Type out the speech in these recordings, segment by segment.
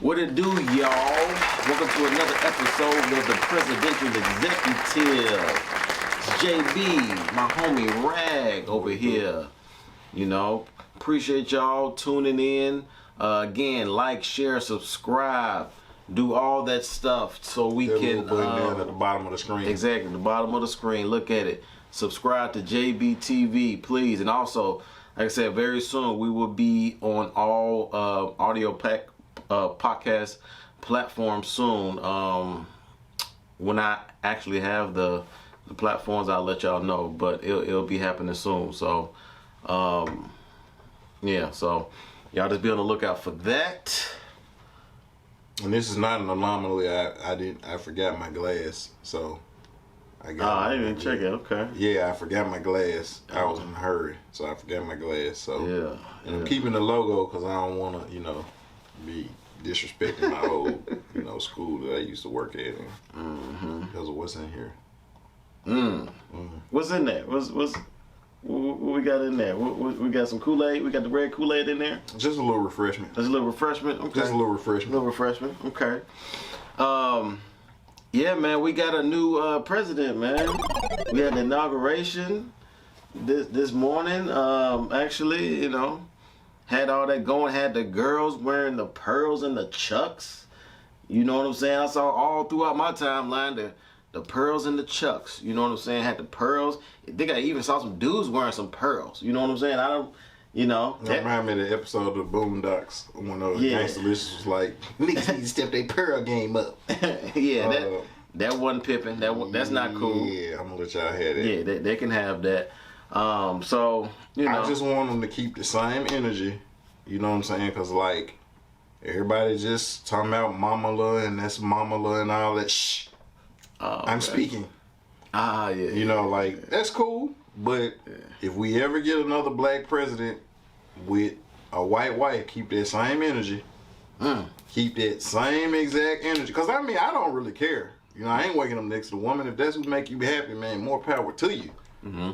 What it do, y'all? Welcome to another episode of the Presidential Executive. It's JB, my homie Rag over here. You know, appreciate y'all tuning in. Again, like, share, subscribe, do all that stuff so we can. Down at the bottom of the screen. Exactly, the bottom of the screen. Look at it. Subscribe to JB TV, please, and also, like I said, very soon we will be on all audio podcast platforms soon. When I actually have the platforms, I'll let y'all know, but it'll be happening soon. So yeah, so y'all just be on the lookout for that. And this is not an anomaly. I forgot my glass, so I didn't even check it. Okay. Yeah, I forgot my glass. I was in a hurry, so I forgot my glass. So yeah. I'm keeping the logo because I don't want to, be disrespecting my old, school that I used to work at, because of what's in here. What's in there? What we got in there? We got some Kool-Aid. We got the red Kool-Aid in there. Just a little refreshment. Just a little refreshment. Okay. Just a little refreshment. A little refreshment. Okay. Yeah, man. We got a new president, man. We had the inauguration this morning. Actually, had all that going. Had the girls wearing the pearls and the chucks. You know what I'm saying? I saw all throughout my timeline the pearls and the chucks. You know what I'm saying? Had the pearls. I think I even saw some dudes wearing some pearls. You know what I'm saying? That remind me of the episode of the Boondocks when Gangsta Licious was like, niggas need to step their pearl game up. Yeah, that wasn't pippin'. That's not cool. Yeah, I'm gonna let y'all have that. Yeah, they can have that. So, I just want them to keep the same energy. You know what I'm saying? Because, everybody just talking about Mama La and that's Mama La and all that. Shh. I'm speaking. Yeah. That's cool. But if we ever get another black president with a white wife, keep that same energy. Keep that same exact energy. Because, I don't really care. I ain't waking up next to the woman. If that's what make you happy, man, more power to you. Mm-hmm.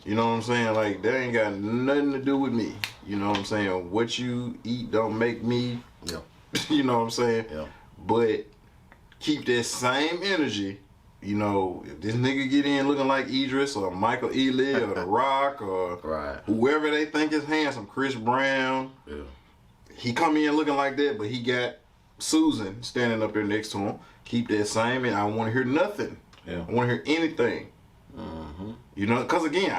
You know what I'm saying? That ain't got nothing to do with me. You know what I'm saying? What you eat don't make me. Yeah. You know what I'm saying? Yeah. But keep that same energy. If this nigga get in looking like Idris or Michael Ealy or The Rock or whoever they think is handsome, Chris Brown. Yeah. He come in looking like that, but he got Susan standing up there next to him. Keep that same, and I don't want to hear nothing. Yeah. I want to hear anything. Mm-hmm. Because again,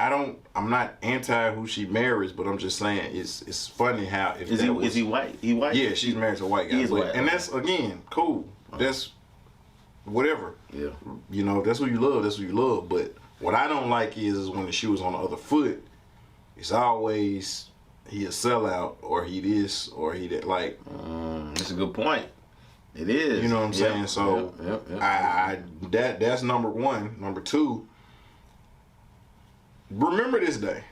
I'm not anti who she marries, but I'm just saying it's funny how is he white? He white? Yeah, she's married to a white guy. He is white. And that's again cool. That's whatever. Yeah. That's who you love. That's who you love. But what I don't like is when the shoe is on the other foot. It's always he a sellout or he this or he that. That's a good point. It is. You know what I'm saying? So that's number one. Number two. Remember this day.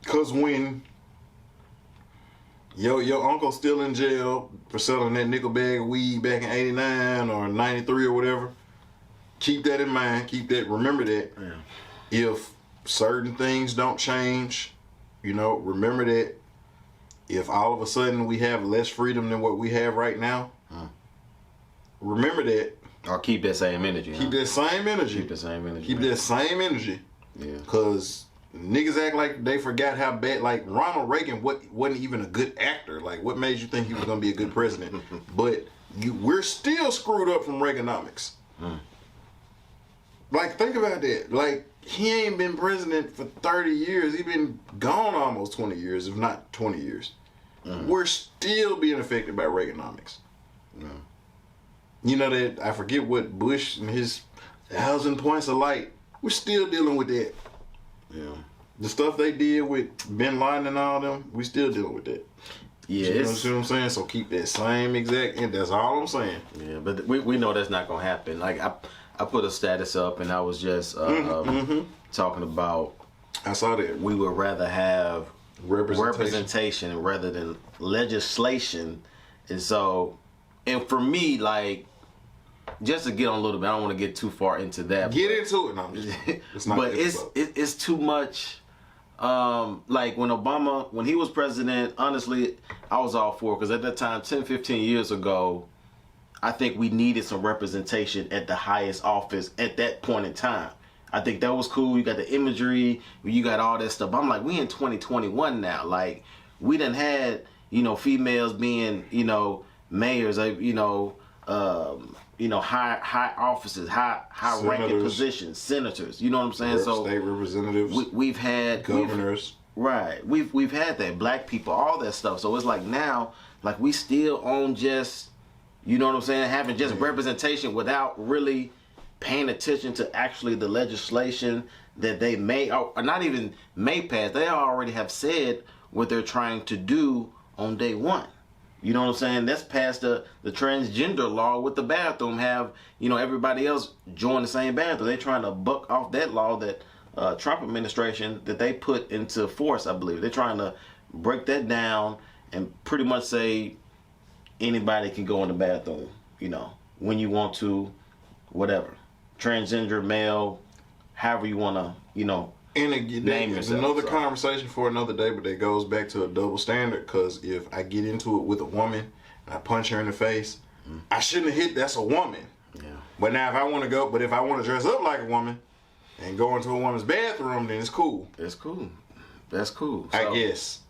Because when your uncle's still in jail for selling that nickel bag of weed back in 89 or 93 or whatever, keep that in mind. Remember that. Yeah. If certain things don't change, remember that if all of a sudden we have less freedom than what we have right now, remember that. Or keep that same energy. Keep that same energy. Keep the same energy. Keep that same energy. Yeah. Because niggas act like they forgot how bad, Ronald Reagan wasn't even a good actor. What made you think he was going to be a good president? But we're still screwed up from Reaganomics. Think about that. He ain't been president for 30 years. He been gone almost 20 years, if not 20 years. We're still being affected by Reaganomics. That I forget what Bush and his 1,000 points of light. We're still dealing with that. Yeah. The stuff they did with Bin Laden and all them, we still dealing with that. Yeah. You know what I'm saying? So keep that same exact, and that's all I'm saying. Yeah, but we know that's not gonna happen. I put a status up and I was just talking about. I saw that. We would rather have representation rather than legislation, and for me, just to get on a little bit, I don't want to get too far into that. Get into it. No, it's not. But it's too much Like when he was president, honestly, I was all for it because at that time, 10, 15 years ago, I think we needed some representation at the highest office at that point in time. I think that was cool. You got the imagery, you got all that stuff. I'm like, we in 2021 now. Like, we done had, females being, mayors, high offices, high ranking positions, senators. You know what I'm saying? So state representatives. We've had governors. We've had that, black people, all that stuff. So it's like now, like we still own just, you know what I'm saying, having just representation without really paying attention to actually the legislation that they may, or not even may pass. They already have said what they're trying to do on day one. You know what I'm saying? That's past the transgender law with the bathroom. Have, everybody else join the same bathroom. They're trying to buck off that law that Trump administration, that they put into force, I believe. They're trying to break that down and pretty much say anybody can go in the bathroom, when you want to, whatever. Transgender, male, however you want to, and again, name yourself. Another conversation for another day, but that goes back to a double standard, because if I get into it with a woman and I punch her in the face, I shouldn't have hit, that's a woman. Yeah. But now if I want to dress up like a woman and go into a woman's bathroom, then it's cool. It's cool. That's cool. So, I guess.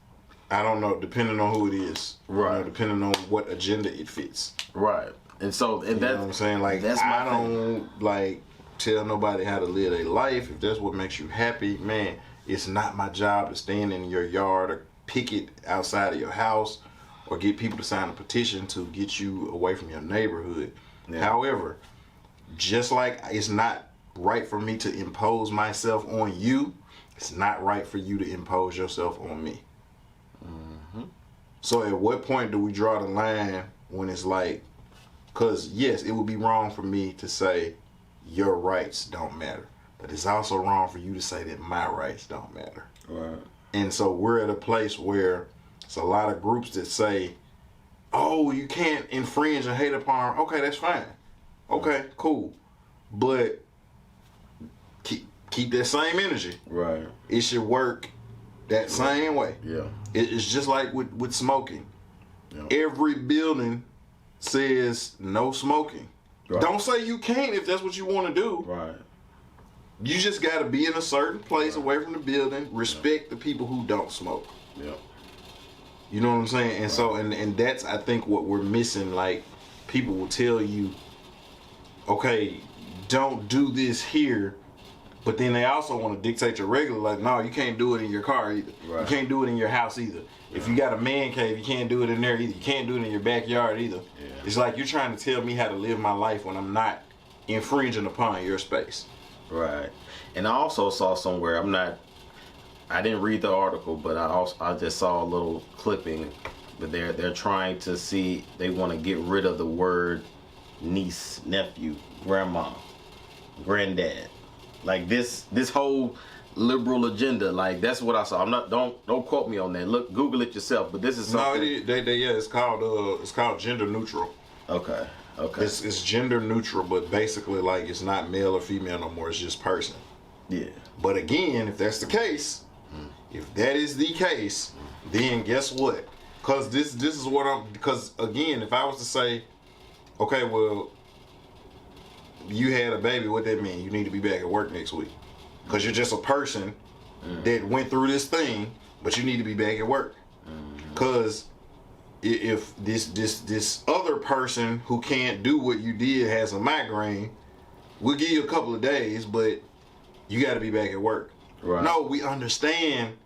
I don't know, depending on who it is. Right. Depending on what agenda it fits. Right. And so, and you know what I'm saying? Like, that's I don't tell nobody how to live their life. If that's what makes you happy, man, it's not my job to stand in your yard or picket outside of your house or get people to sign a petition to get you away from your neighborhood. Yeah. However, just like it's not right for me to impose myself on you, it's not right for you to impose yourself on me. Mm-hmm. So at what point do we draw the line when it's like, because yes, it would be wrong for me to say your rights don't matter, but it's also wrong for you to say that my rights don't matter. Right. And so we're at a place where it's a lot of groups that say, oh, you can't infringe and hate upon. Okay, that's fine. Okay, cool. But keep that same energy. Right. It should work that same way. Yeah. It's just like with smoking. Yeah. Every building says no smoking. Right. Don't say you can't if that's what you want to do. Right. You just got to be in a certain place away from the building. Respect the people who don't smoke. Yeah. You know what I'm saying? And so, and that's, I think, what we're missing. Like, people will tell you, okay, don't do this here, but then they also want to dictate your regular. Like, no, you can't do it in your car either. Right. You can't do it in your house either. If you got a man cave, you can't do it in there either. You can't do it in your backyard either. Yeah. It's like you're trying to tell me how to live my life when I'm not infringing upon your space. Right. And I also saw somewhere, I didn't read the article, but I just saw a little clipping, but they're trying to see, they want to get rid of the word niece, nephew, grandma, granddad. Like this whole liberal agenda, like that's what I saw. Don't quote me on that. Look, Google it yourself. But this is something. No, it's called gender neutral. Okay. It's gender neutral, but basically like it's not male or female no more. It's just person. Yeah. But again, if that's the case, if that is the case, then guess what? Because this is what because again, if I was to say, okay, well, you had a baby, what that mean? You need to be back at work next week. Because you're just a person that went through this thing, but you need to be back at work. Because if this other person who can't do what you did has a migraine, we'll give you a couple of days, but you got to be back at work. Right. No, we understand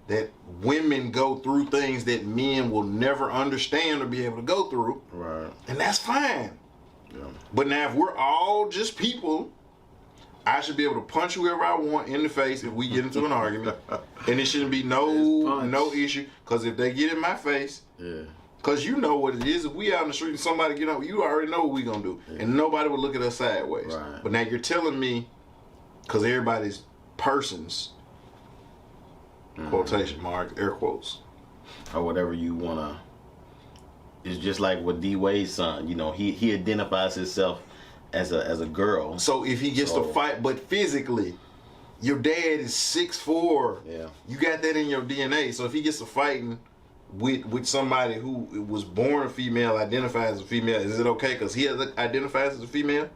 that women go through things that men will never understand or be able to go through. Right. And that's fine. Yeah. But now if we're all just people, I should be able to punch whoever I want in the face if we get into an argument, and it shouldn't be no issue. Because if they get in my face, because you know what it is. If we out in the street and somebody get up, you already know what we gonna do, and nobody would look at us sideways. Right. But now you're telling me, because everybody's persons, quotation marks, air quotes, or whatever you wanna. It's just like with D Wade's son. You know, he identifies himself as a girl. So if he gets to fight, but physically, Your dad is 6'4". Yeah. You got that in your DNA. So if he gets to fighting with somebody who was born a female, identifies as a female, is it okay? Because he identifies as a female.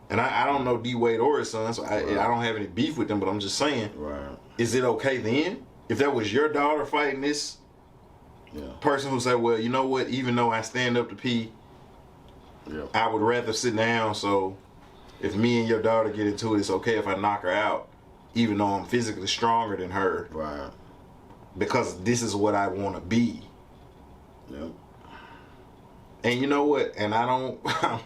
And I don't know D Wade or his son, so I don't have any beef with them. But I'm just saying, is it okay then? If that was your daughter fighting this person who said, well, you know what? Even though I stand up to pee, I would rather sit down. So if me and your daughter get into it, it's okay if I knock her out, even though I'm physically stronger than her. Right. Because this is what I want to be. Yep. And you know what? And I'm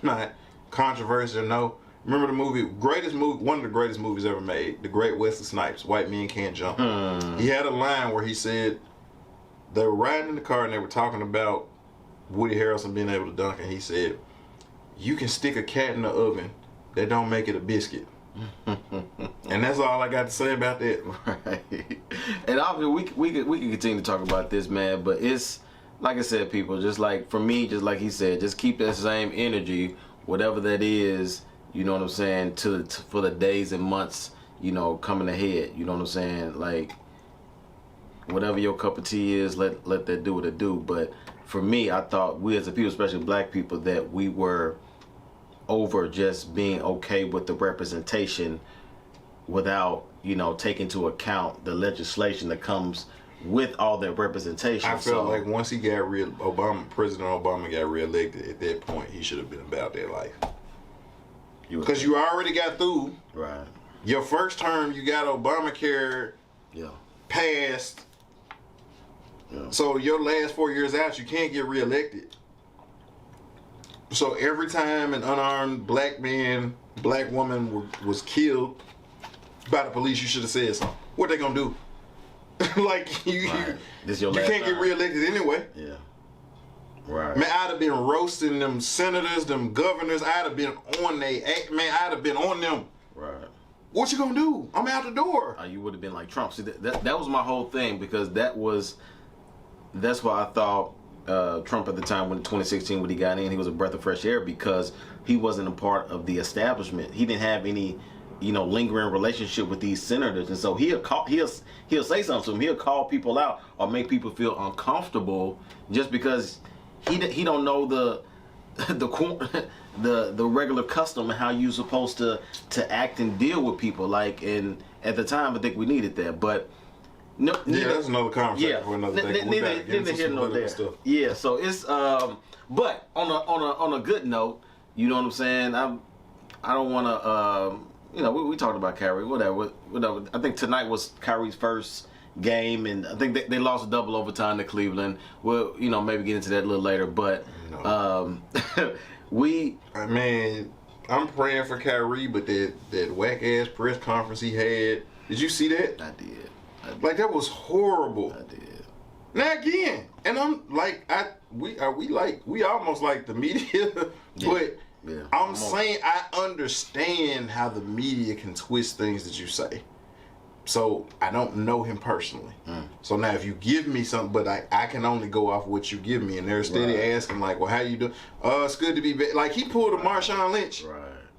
not controversial, no. Remember the movie, one of the greatest movies ever made, The Great Wesley Snipes, White Men Can't Jump. He had a line where he said, they were riding in the car and they were talking about Woody Harrelson being able to dunk, and he said, you can stick a cat in the oven, that don't make it a biscuit. And that's all I got to say about that. Right. And obviously we could continue to talk about this, man, but it's like I said, people, just like for me, just like he said, just keep that same energy, whatever that is, you know what I'm saying, for the days and months, you know, coming ahead. You know what I'm saying? Like, whatever your cup of tea is, let that do what it do. But for me, I thought we as a people, especially black people, that we were over just being okay with the representation without, you know, taking into account the legislation that comes with all that representation. I felt like once he got President Obama got reelected, at that point he should have been about that life. Because you already got through. Right. Your first term, you got Obamacare passed. Yeah. So your last 4 years out, you can't get reelected. So every time an unarmed black woman was killed by the police, you should have said something. What they gonna do? Like you can't get reelected anyway. Yeah. Right. Man, I'd have been roasting them senators, them governors. I'd have been on I'd have been on them. Right. What you gonna do? I'm out the door. You would have been like Trump. See, that was my whole thing, because that's why I thought Trump at the time, when 2016, when he got in, he was a breath of fresh air, because he wasn't a part of the establishment. He didn't have any, you know, lingering relationship with these senators, and so he'll say something to them. He'll call people out or make people feel uncomfortable just because he don't know the regular custom and how you're supposed to act and deal with people. Like, and at the time, I think we needed that, but. No, that's another conversation for another day. Neither here nor there. Yeah, so it's but on a good note, you know what I'm saying. I don't want to you know, we talked about Kyrie, whatever. I think tonight was Kyrie's first game, and I think they lost a double overtime to Cleveland. We'll, you know, maybe get into that a little later, but I'm praying for Kyrie, but that whack ass press conference he had. Did you see that? I did. Like, that was horrible. I did. Now again, and I'm like, we almost like the media, but I'm saying I understand how the media can twist things that you say. So I don't know him personally. So now if you give me something, but I can only go off what you give me, and they're steady asking like, well, how you do? It's good to be back. Like, he pulled a Marshawn Lynch,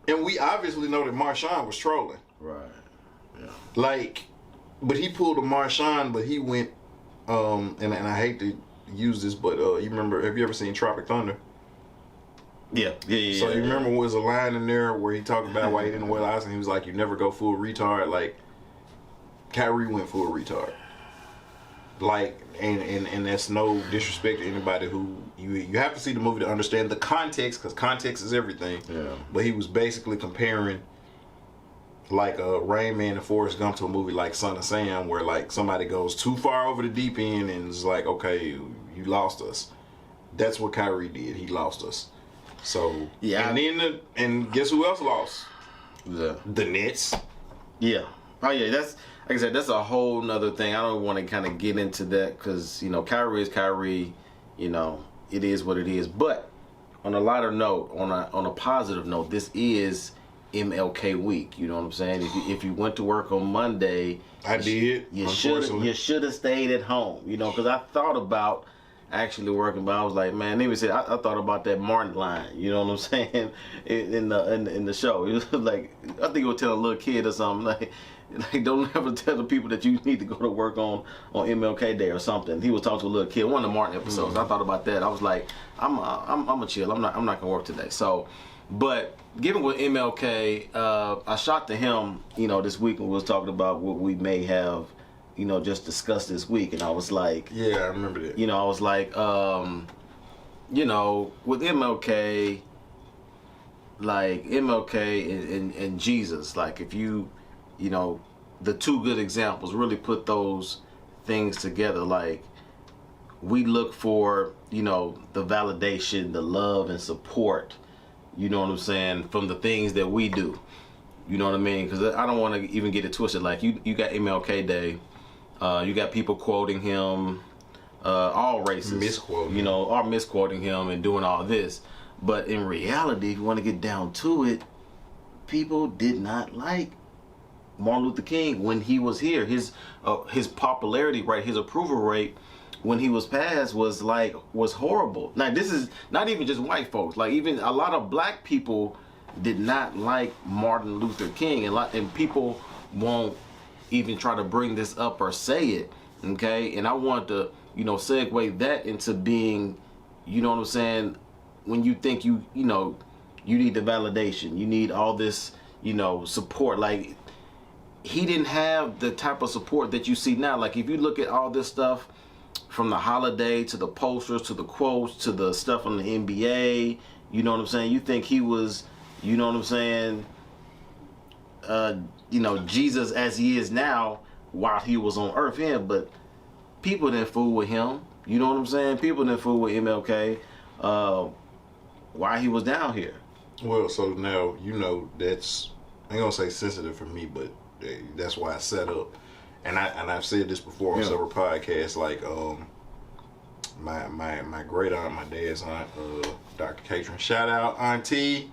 and we obviously know that Marshawn was trolling, like. But he pulled a Marshawn, but he went, and I hate to use this, but you remember, have you ever seen Tropic Thunder? Yeah. So you remember there was a line in there where he talked about why he didn't wear ice, and he was like, you never go full retard. Like, Kyrie went full retard. Like, and that's no disrespect to anybody who, you have to see the movie to understand the context, because context is everything. Yeah. But he was basically comparing, like Rain Man and Forrest Gump, to a movie like Son of Sam, where like somebody goes too far over the deep end and it's like, okay, you lost us. That's what Kyrie did. He lost us. So and guess who else lost? The Nets. Yeah. Oh yeah. That's, like I said, that's a whole nother thing. I don't want to kind of get into that, because, you know, Kyrie is Kyrie. You know, it is what it is. But on a lighter note, on a positive note, this is MLK week. You know what I'm saying? If you went to work on Monday, you should have stayed at home. You know, because I thought about actually working, but I was like, man, even said I thought about that Martin line. You know what I'm saying? In the show, it was like, I think it was telling a little kid or something like, like don't ever tell the people that you need to go to work on MLK Day or something. He was talking to a little kid, one of the Martin episodes. I thought about that. I was like, I'm a chill. I'm not gonna work today. So, but given with MLK, I shot to him, this week when we was talking about what we may have, just discussed this week, and I was like, yeah, I remember that. I was like, with MLK, like MLK and Jesus, like if you, the two good examples, really put those things together. Like we look for, the validation, the love and support, you know what I'm saying, from the things that we do. You know what I mean? Because I don't want to even get it twisted. Like you got MLK Day, you got people quoting him, all races, misquoting, are misquoting him and doing all this. But in reality, if you want to get down to it, people did not like Martin Luther King when he was here. His popularity, right, his approval rate when he was passed was horrible. Now this is not even just white folks. Like even a lot of black people did not like Martin Luther King, and people won't even try to bring this up or say it. Okay, and I want to segue that into being, you know what I'm saying, when you think you need the validation, you need all this support. Like he didn't have the type of support that you see now. Like if you look at all this stuff, from the holiday to the posters to the quotes to the stuff on the NBA, you know what I'm saying, you think he was, you know what I'm saying, Jesus as he is now while he was on earth. Yeah, but people didn't fool with him. You know what I'm saying? People didn't fool with MLK while he was down here. Well, so now that's, I ain't gonna say sensitive for me, but that's why I set up. And I've said this before on several podcasts. Like my great aunt, my dad's aunt, Dr. Catron. Shout out Auntie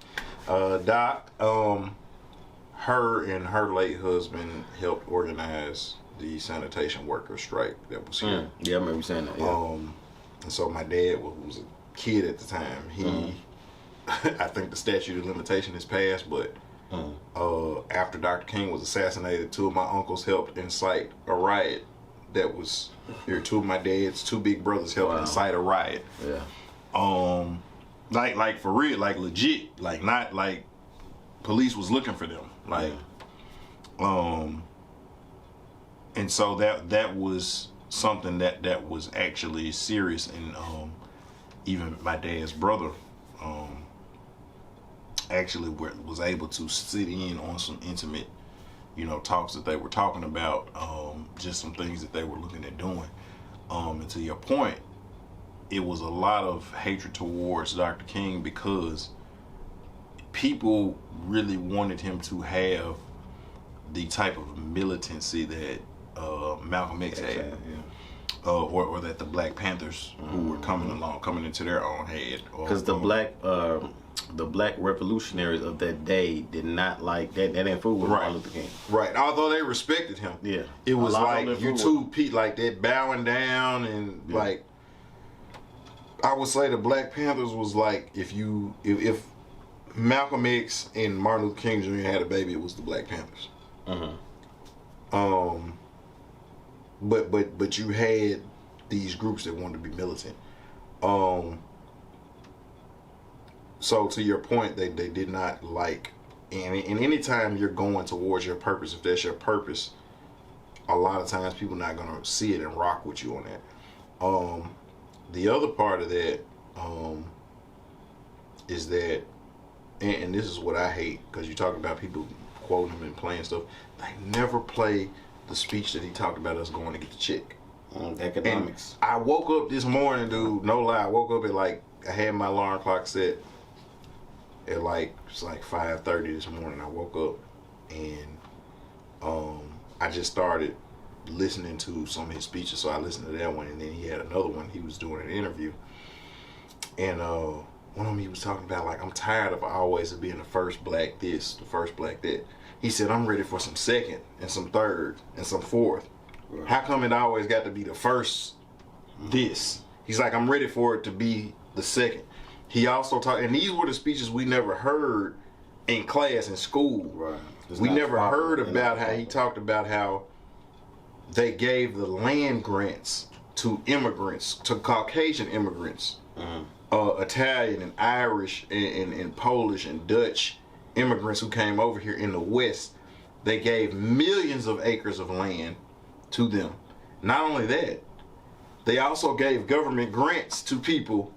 Doc. Her and her late husband helped organize the sanitation worker strike that was here. Yeah, I remember you saying that. Yeah. And so my dad was a kid at the time. He, I think the statute of limitation is passed, but after Dr. King was assassinated, two of my uncles helped incite a riot. That was here. Two of my dad's two big brothers helped incite a riot. Yeah. Like for real, like legit, like not like police was looking for them, like, and so that was something that was actually serious, and even my dad's brother actually was able to sit in on some intimate, talks that they were talking about, just some things that they were looking at doing. And to your point, it was a lot of hatred towards Dr. King because people really wanted him to have the type of militancy that Malcolm X had. Or that the Black Panthers who were coming into their own head. Because the black revolutionaries of that day did not like that. They didn't fool with Martin Luther King. Right. Although they respected him. Yeah. It was like you two, like that bowing down and like. I would say the Black Panthers was like if Malcolm X and Martin Luther King Jr. had a baby, it was the Black Panthers. But you had these groups that wanted to be militant. So to your point, they did not like, and anytime you're going towards your purpose, if that's your purpose, a lot of times people not gonna see it and rock with you on that. The other part of that is that, and this is what I hate, because you talk about people quoting him and playing stuff, they never play the speech that he talked about us going to get the check. Economics. And I woke up this morning, dude, no lie, I woke up at I had my alarm clock set at it's 5:30 this morning. I woke up and I just started listening to some of his speeches, so I listened to that one, and then he had another one he was doing an interview, and one of them he was talking about I'm tired of always being the first black this, the first black that. He said, I'm ready for some second and some third and some fourth. Right. How come it always got to be the first this? He's like, I'm ready for it to be the second. He also talked, and these were the speeches we never heard in class in school. Right. We never heard about how he talked about how they gave the land grants to immigrants, to Caucasian immigrants, Italian and Irish and Polish and Dutch immigrants who came over here in the West. They gave millions of acres of land to them. Not only that, they also gave government grants to people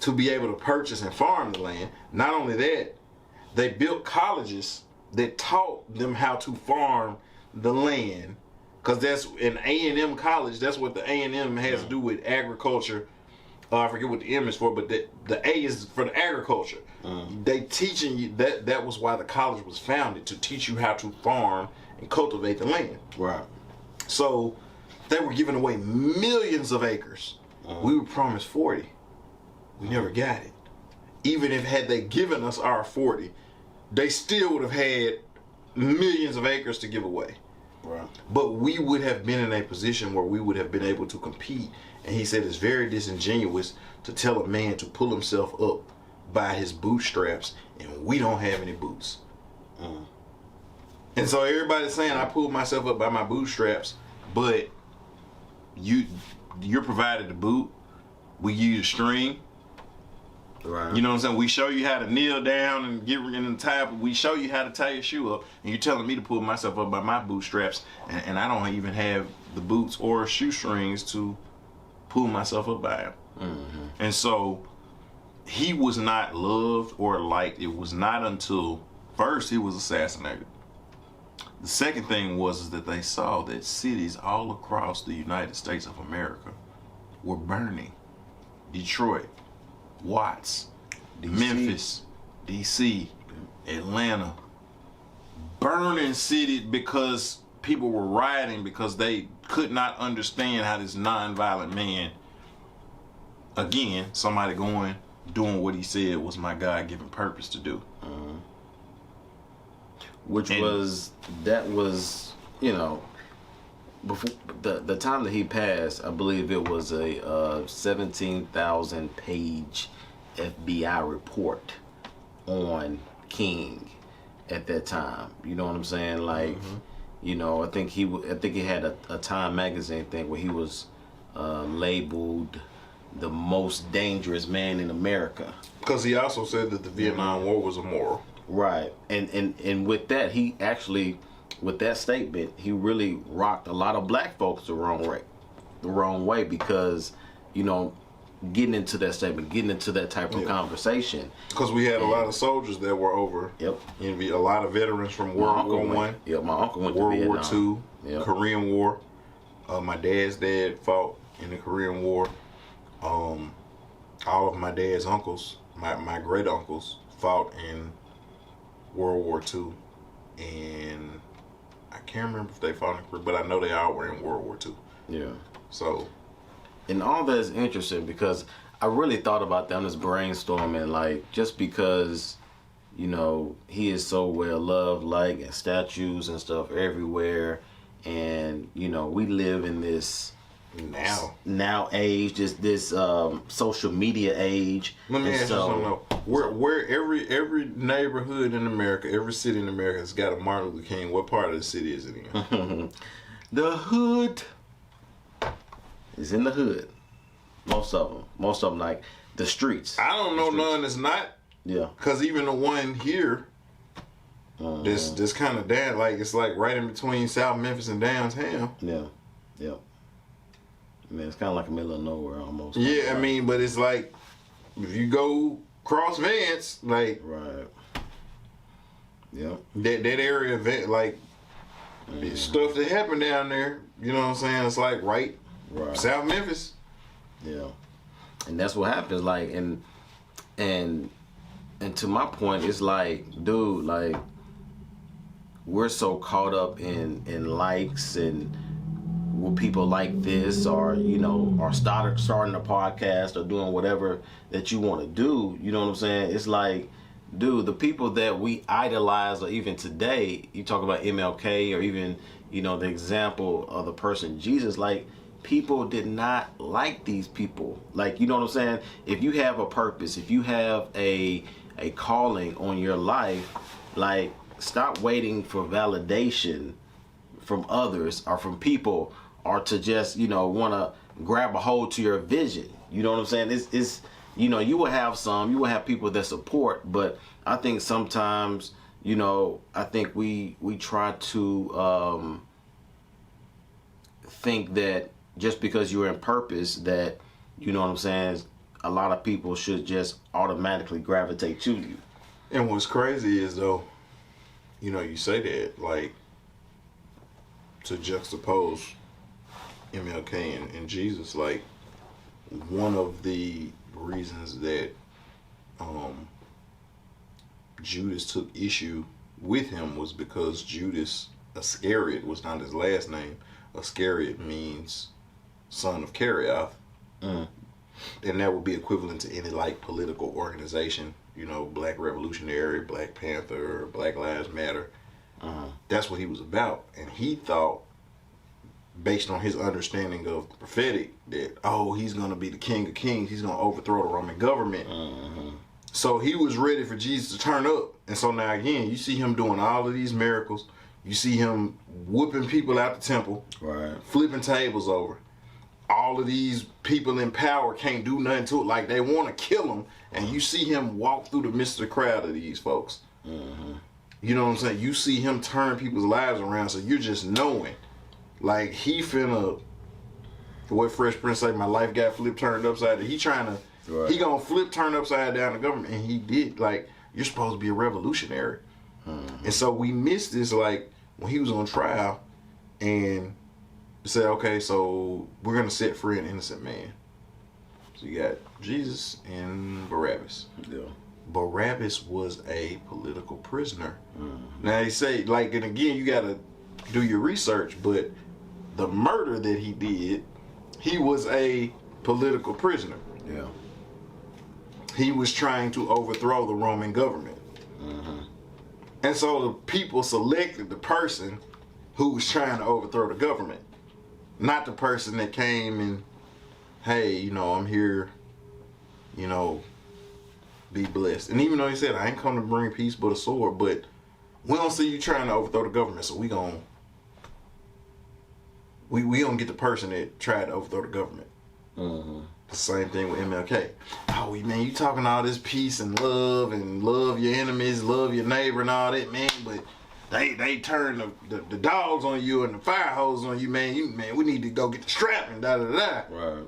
to be able to purchase and farm the land. Not only that, they built colleges that taught them how to farm the land, because that's an A&M college. That's what the A&M has to do with agriculture. I forget what the M is for, but the A is for the agriculture. They teaching you that was why the college was founded, to teach you how to farm and cultivate the land. Right. So they were giving away millions of acres. We were promised 40. We never got it. Even if had they given us our 40, they still would have had millions of acres to give away. Right. But we would have been in a position where we would have been able to compete. And he said it's very disingenuous to tell a man to pull himself up by his bootstraps, and we don't have any boots. And so everybody's saying I pulled myself up by my bootstraps, but you're provided the boot. We use a string. Right. You know what I'm saying? We show you how to kneel down and get in the tie, but we show you how to tie your shoe up, and you're telling me to pull myself up by my bootstraps, and I don't even have the boots or shoestrings to pull myself up by them. And so he was not loved or liked. It was not until first he was assassinated. The second thing was that they saw that cities all across the United States of America were burning. Detroit, Watts, Memphis, DC, Atlanta, burning cities because people were rioting because they could not understand how this nonviolent man, again, somebody doing what he said was my God-given purpose to do. That was, before the time that he passed, I believe it was a 17,000 page FBI report on King at that time. You know what I'm saying? Like, I think he had a Time magazine thing where he was labeled the most dangerous man in America. Because he also said that the Vietnam War was immoral. Right. And with that, he actually, with that statement, he really rocked a lot of black folks the wrong way because, getting into that statement, getting into that type of conversation. Because we had a lot of soldiers that were over. Yep. A lot of veterans from World War One. Yep, my uncle went World to War Vietnam. II, Yep. Korean War. My dad's dad fought in the Korean War. All of my dad's uncles, my great uncles, fought in World War II, and I can't remember if they fought in Korea, but I know they all were in World War II. Yeah. So, and all that is interesting because I really thought about that on this brainstorming, like just because, he is so well loved, like, and statues and stuff everywhere, and we live in this now age, this social media age. Let me ask you something though. Where every neighborhood in America, every city in America has got a Martin Luther King. What part of the city is it in? The hood is in the hood. Most of them, like the streets. I don't know none that's not. Yeah. Cause even the one here, this kind of down, like it's like right in between South Memphis and downtown. Yeah. Yep. Man, it's kind of like a middle of nowhere almost. Yeah, I mean, but it's like if you go cross Vance, like right. Yep. That area, like stuff that happened down there. You know what I'm saying? It's like right. South Memphis. Yeah, and that's what happens. Like, and to my point, it's like, dude, like we're so caught up in likes and will people like this, or or starting a podcast or doing whatever that you want to do. You know what I'm saying? It's like, dude, the people that we idolize, or even today, you talk about MLK, or even the example of the person Jesus, like people did not like these people. Like, you know what I'm saying? If you have a purpose, if you have a a calling on your life, like, stop waiting for validation from others or from people, or to just, want to grab a hold to your vision. You know what I'm saying? It's you will have people that support, but I think sometimes, I think we try to think that just because you're in purpose, that, you know what I'm saying, a lot of people should just automatically gravitate to you. And what's crazy is, though, you say that, like, to juxtapose MLK and Jesus, like, one of the reasons that Judas took issue with him was because Judas Iscariot was not his last name. Iscariot means son of Carioth. And that would be equivalent to any, like, political organization, Black Revolutionary, Black Panther, Black Lives Matter. That's what he was about. And he thought, based on his understanding of the prophetic, that, he's going to be the King of Kings. He's going to overthrow the Roman government. So he was ready for Jesus to turn up. And so now, again, you see him doing all of these miracles. You see him whooping people out the temple. Right. Flipping tables over. All of these people in power can't do nothing to it. Like, they want to kill him. And you see him walk through the midst of the crowd of these folks. You know what I'm saying? You see him turn people's lives around. So you're just knowing, like, he finna, what Fresh Prince say, my life got flipped, turned upside down. He trying to, he gonna flip, turn upside down the government. And he did. Like, you're supposed to be a revolutionary. And so we missed this, like, when he was on trial and said, okay, so we're gonna set free an innocent man. So you got Jesus and Barabbas. Yeah. Barabbas was a political prisoner. Now they say, like, and again, you gotta do your research, but the murder that he did, he was a political prisoner. Yeah. He was trying to overthrow the Roman government. And so the people selected the person who was trying to overthrow the government, not the person that came and, hey, I'm here, be blessed. And even though he said, I ain't come to bring peace but a sword, but we don't see you trying to overthrow the government, so we gonna get the person that tried to overthrow the government. The same thing with MLK. Oh, man, you talking all this peace and love your enemies, love your neighbor and all that, man, but they turn the dogs on you and the fire hose on you, man. We need to go get the strap and da-da-da. Right.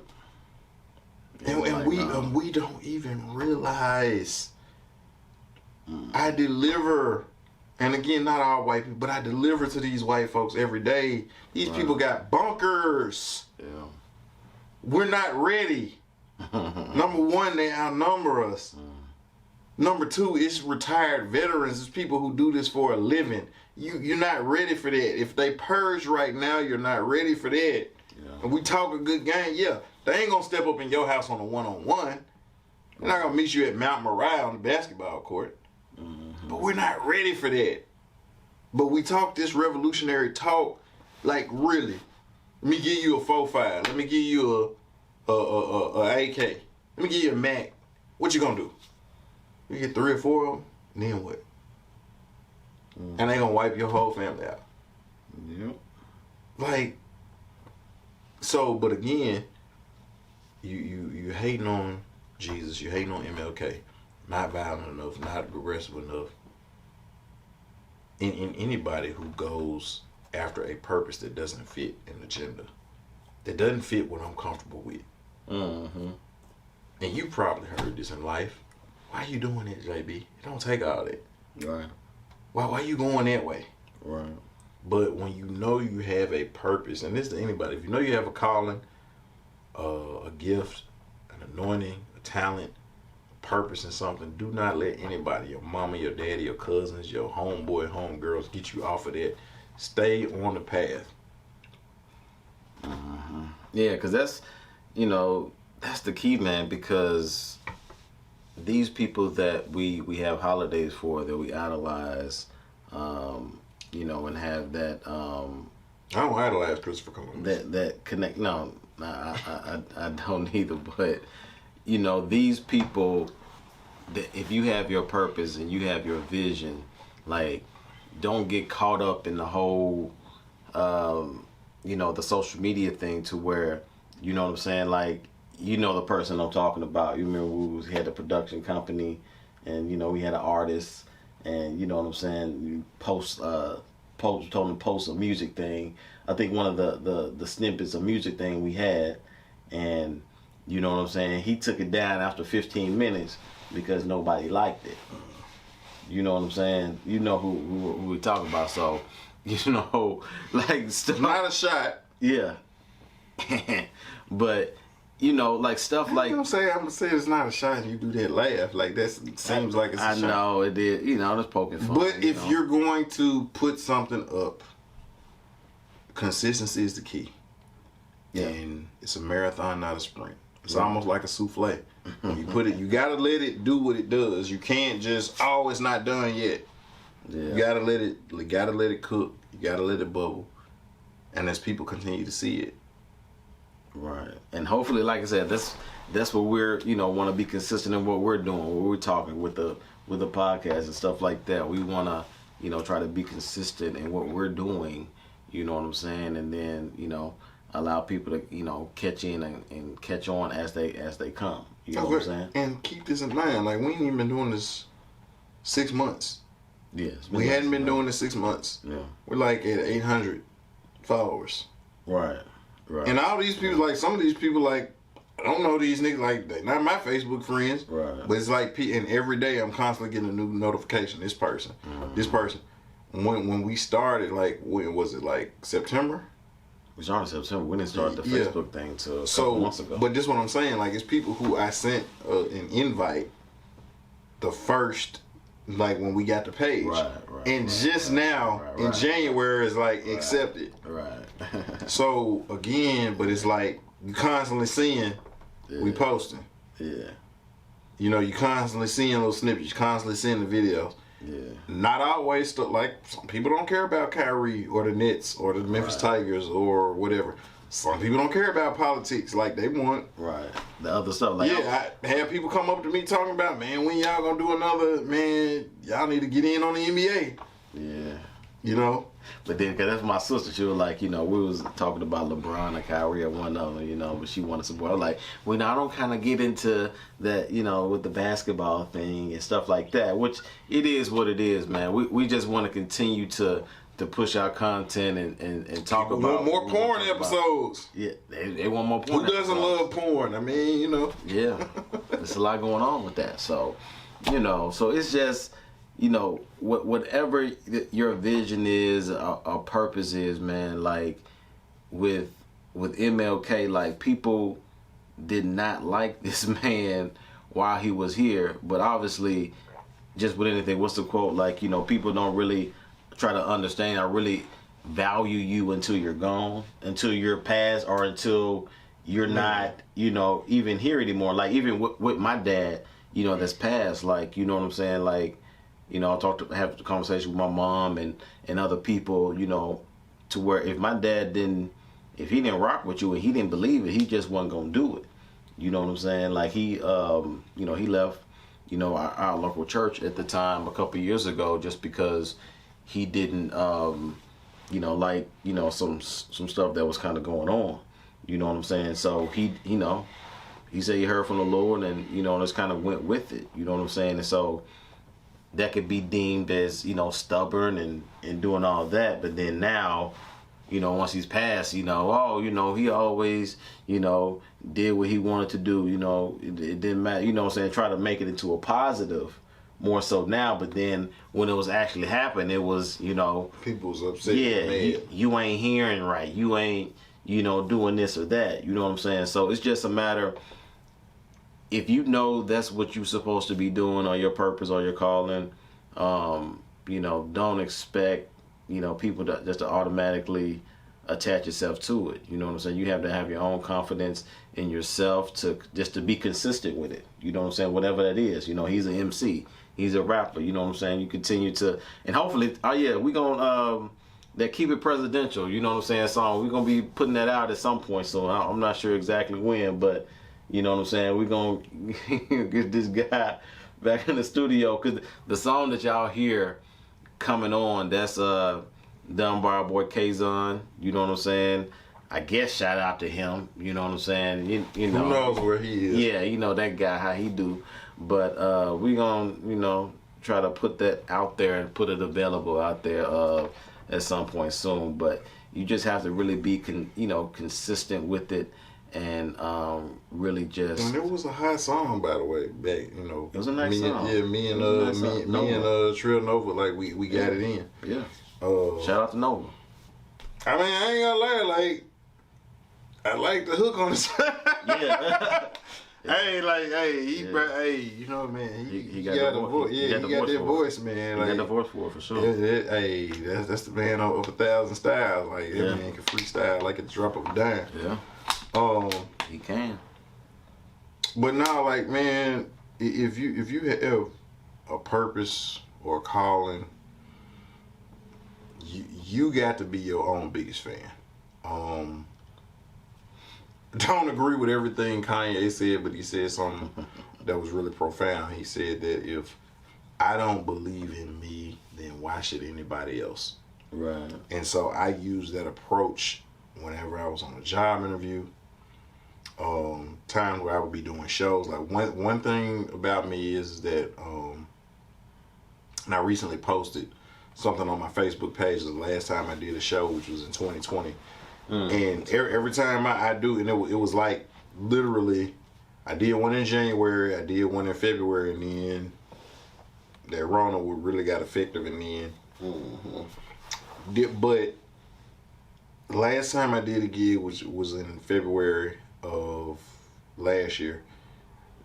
And we don't even realize I deliver, and again, not all white people, but I deliver to these white folks every day. These people got bunkers. Yeah. We're not ready. Number one, they outnumber us. Number two, it's retired veterans. It's people who do this for a living. You're not ready for that. If they purge right now, you're not ready for that. Yeah. And we talk a good game, yeah. They ain't gonna step up in your house on a one-on-one. They're not gonna meet you at Mount Moriah on the basketball court. But we're not ready for that. But we talk this revolutionary talk, like, really. Let me give you a 4.5. Let me give you a AK. Let me give you a Mac. What you gonna do? You get 3 or 4 of them, and then what? And they gonna wipe your whole family out. Yep. Like, so, but again, you hating on Jesus, you hating on MLK, not violent enough, not aggressive enough. In anybody who goes after a purpose that doesn't fit an agenda, that doesn't fit what I'm comfortable with. And you probably heard this in life. Why you doing it, JB? It don't take all that. Right. Why you going that way? Right. But when you know you have a purpose, and this to anybody, if you know you have a calling, a gift, an anointing, a talent, a purpose in something, do not let anybody, your mama, your daddy, your cousins, your homeboy, homegirls, get you off of that. Stay on the path. Yeah, because that's the key, man, because these people that we have holidays for, that we idolize, and have that I don't idolize Christopher Columbus. that connect. No, I don't either. But these people if you have your purpose and you have your vision, like, don't get caught up in the whole, the social media thing to where, you know what I'm saying, like, the person I'm talking about. You remember we had a production company, and we had an artist, and you know what I'm saying. You told him to post a music thing. I think one of the snippets of music thing we had, and you know what I'm saying. He took it down after 15 minutes because nobody liked it. You know what I'm saying. You know who we talking about. So like stuff. Not a shot. Yeah. But like stuff like I'm gonna say it's not a shot and you do that laugh. Like that seems like it's a shot. I know it did, just poking fun. But if you're going to put something up, consistency is the key. Yeah. And it's a marathon, not a sprint. It's almost like a souffle. When you put it, you gotta let it do what it does. You can't just, it's not done yet. Yeah. You gotta let it cook. You gotta let it bubble. And as people continue to see it. Right. And hopefully, like I said, that's what we're, want to be consistent in what we're doing, what we're talking with the podcast and stuff like that. We want to, try to be consistent in what we're doing, you know what I'm saying? And then, allow people to, catch in and catch on as they come. You know what I'm saying? And keep this in mind, like we ain't even been doing this 6 months. Yes. We hadn't been doing this 6 months. Yeah. We're like at 800 followers. Right. Right. And all these people, like some of these people, like I don't know these niggas, like they're not my Facebook friends. Right. But it's like, and every day I'm constantly getting a new notification. This person, this person. When we started, like when was it? Like September. We started in September. We didn't start the Facebook thing until a couple months ago. But this is what I'm saying. Like it's people who I sent an invite the first. Like when we got the page, and just now in January is like accepted. Right. So again, but it's like you constantly seeing we posting. Yeah. You constantly seeing little snippets. You constantly seeing the videos. Yeah. Not always stuff like some people don't care about Kyrie or the Nets or the Memphis Tigers or whatever. Some people don't care about politics like they want. Right. The other stuff. Like I had people come up to me talking about, man, when y'all gonna do another, man, y'all need to get in on the NBA. Yeah. But then, cause that's my sister, she was like, we was talking about LeBron and Kyrie at one of them, but she wanted support. I was like, well, I don't kind of get into that, with the basketball thing and stuff like that, which it is what it is, man. We just want to continue to push our content and talk people about want more porn episodes. Yeah, they want more porn. Who doesn't love porn? I mean, Yeah, there's a lot going on with that. So, so it's just, whatever your vision is, or purpose is, man. Like with MLK, like people did not like this man while he was here, but obviously, just with anything, what's the quote? Like people don't really try to understand or really value you until you're gone, until you're past, or until you're not, even here anymore. Like even with my dad, that's passed. Like, you know what I'm saying? Like, I have a conversation with my mom and other people, to where if my dad if he didn't rock with you and he didn't believe it, he just wasn't gonna do it. You know what I'm saying? Like he, he left, our local church at the time a couple years ago just because he didn't, like, some stuff that was kind of going on. You know what I'm saying? So he said he heard from the Lord and, just kind of went with it. You know what I'm saying? And so that could be deemed as, stubborn and doing all that. But then now, once he's passed, he always, did what he wanted to do. It didn't matter, what I'm saying? Try to make it into a positive. More so now, but then when it was actually happening, it was, people was upset. Yeah, you ain't hearing right. You ain't, doing this or that. You know what I'm saying? So it's just a matter, if that's what you're supposed to be doing or your purpose or your calling, don't expect, people just to automatically attach yourself to it. You know what I'm saying? You have to have your own confidence in yourself to be consistent with it. You know what I'm saying? Whatever that is. He's an MC. He's a rapper. You know what I'm saying? You continue to, and hopefully, we gonna that Keep It Presidential. You know what I'm saying? Song. We're gonna be putting that out at some point soon. I'm not sure exactly when, but you know what I'm saying? We're gonna get this guy back in the studio, because the song that y'all hear coming on, that's done by our boy Kazon. You know what I'm saying? I guess shout out to him. You know what I'm saying? You know, who knows where he is? Yeah, you know that guy, how he do. But we gonna try to put that out there and put it available out there at some point soon. But you just have to really be consistent with it and really just. And it was a hot song, by the way. Back, it was a nice song. Yeah, me and Trill Nova, like we got it in. Yeah. Shout out to Nova. I mean, I ain't gonna lie, like I like the hook on the side. Yeah. Hey, you know, man, he got the voice. Yeah, he got that voice, man. He like, got the voice for it, for sure. Hey, that's the man of 1,000 styles. Like that man can freestyle like at the drop of a dime. Yeah. He can. But now, like, man, if you have a purpose or a calling, you got to be your own biggest fan. Don't agree with everything Kanye said, but he said something that was really profound. He said that if I don't believe in me, then why should anybody else? Right. And so I used that approach whenever I was on a job interview. Times where I would be doing shows. Like one thing about me is that, and I recently posted something on my Facebook page the last time I did a show, which was in 2020. And every time I do, and it was like literally, I did one in January, I did one in February, and then that Rona really got effective, and then. But last time I did a gig, which was in February of last year,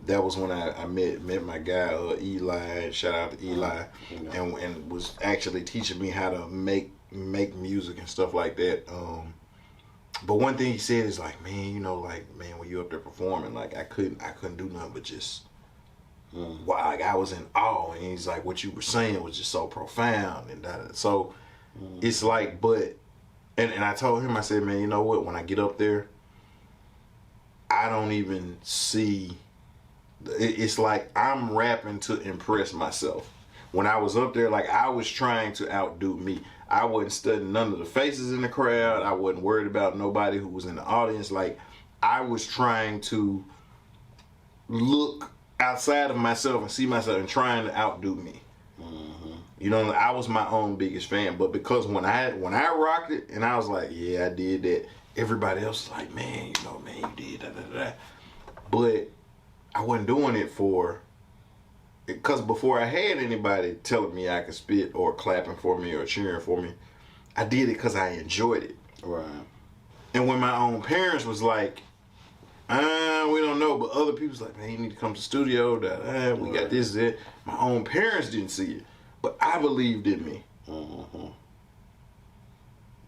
that was when I met my guy Eli. Shout out to Eli, and was actually teaching me how to make music and stuff like that. But one thing he said is like, man, when you up there performing, like I couldn't do nothing but just, wow, like I was in awe. And he's like, what you were saying was just so profound and that. So it's like, but, and I told him, I said, man, you know what? When I get up there, I don't even see. It's like I'm rapping to impress myself. When I was up there, like I was trying to outdo me. I wasn't studying none of the faces in the crowd. I wasn't worried about nobody who was in the audience. Like I was trying to look outside of myself and see myself and trying to outdo me. You know, I was my own biggest fan. But because when I rocked it and I was like, yeah, I did that. Everybody else was like, man, you did da. But I wasn't doing it because before I had anybody telling me I could spit or clapping for me or cheering for me, I did it because I enjoyed it. Right. And when my own parents was like, we don't know, but other people was like, man, you need to come to the studio, we got this, that. My own parents didn't see it, but I believed in me.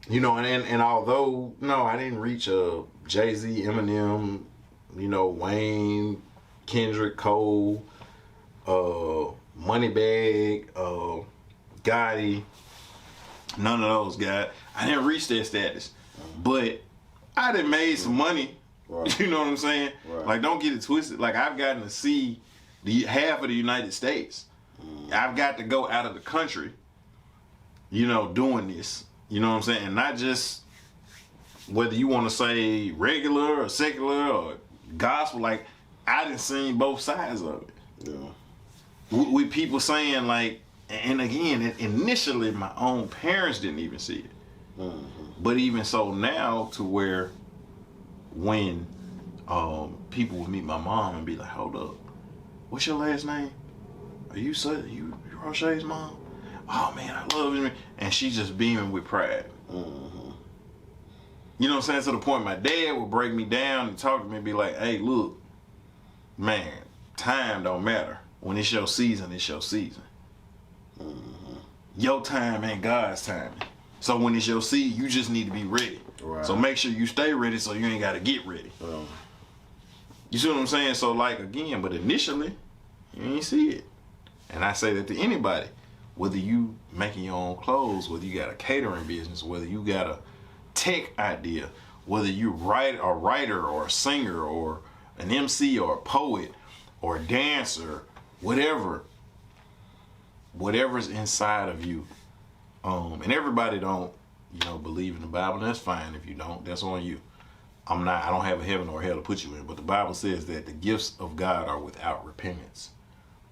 You know, and although, no, I didn't reach Jay-Z, Eminem, Wayne, Kendrick, Cole, Moneybag, Gotti, none of those guys. I didn't reach their status, but I done made some money. Right. You know what I'm saying? Right. Like, don't get it twisted. Like, I've gotten to see half of the United States. I've got to go out of the country, doing this. You know what I'm saying? And not just whether you want to say regular or secular or gospel. Like, I done seen both sides of it. Yeah. With people saying like, and again, initially my own parents didn't even see it. But even so now, to where when people would meet my mom and be like, hold up, what's your last name? Are you Roche's mom? Oh man, I love you. And she's just beaming with pride. You know what I'm saying? To the point my dad would break me down and talk to me and be like, hey, look, man, time don't matter. When it's your season, it's your season. Your time ain't God's time. So when it's your season, you just need to be ready. Right. So make sure you stay ready so you ain't got to get ready. You see what I'm saying? So like, again, but initially, you ain't see it. And I say that to anybody, whether you making your own clothes, whether you got a catering business, whether you got a tech idea, whether you a writer or a singer or an MC or a poet or a dancer, whatever's inside of you. And everybody don't, believe in the Bible. And that's fine if you don't. That's on you. I don't have a heaven or hell to put you in. But the Bible says that the gifts of God are without repentance.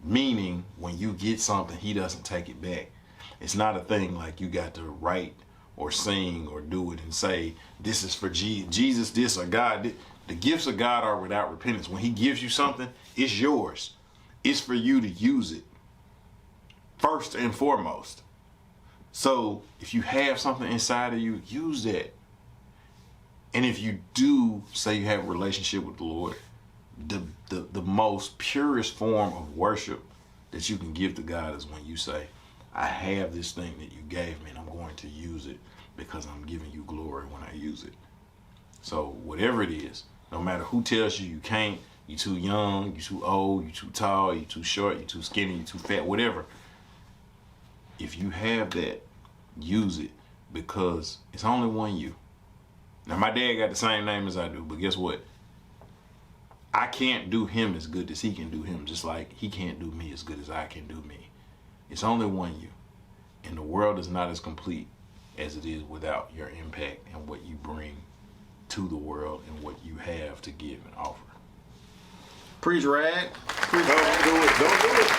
Meaning, when you get something, he doesn't take it back. It's not a thing like you got to write or sing or do it and say, this is for Jesus, this or God. The gifts of God are without repentance. When he gives you something, it's yours. It's for you to use it. First and foremost. So, if you have something inside of you, use that. And if you do say you have a relationship with the Lord, the most purest form of worship that you can give to God is when you say, I have this thing that you gave me and I'm going to use it because I'm giving you glory when I use it. So whatever it is, no matter who tells you can't, you too young, you too old, you too tall, you too short, you too skinny, you too fat, whatever. If you have that, use it because it's only one you. Now my dad got the same name as I do, but guess what? I can't do him as good as he can do him, just like he can't do me as good as I can do me. It's only one you. And the world is not as complete as it is without your impact and what you bring to the world and what you have to give and offer. Preach, Rag. Don't do it. Don't do it.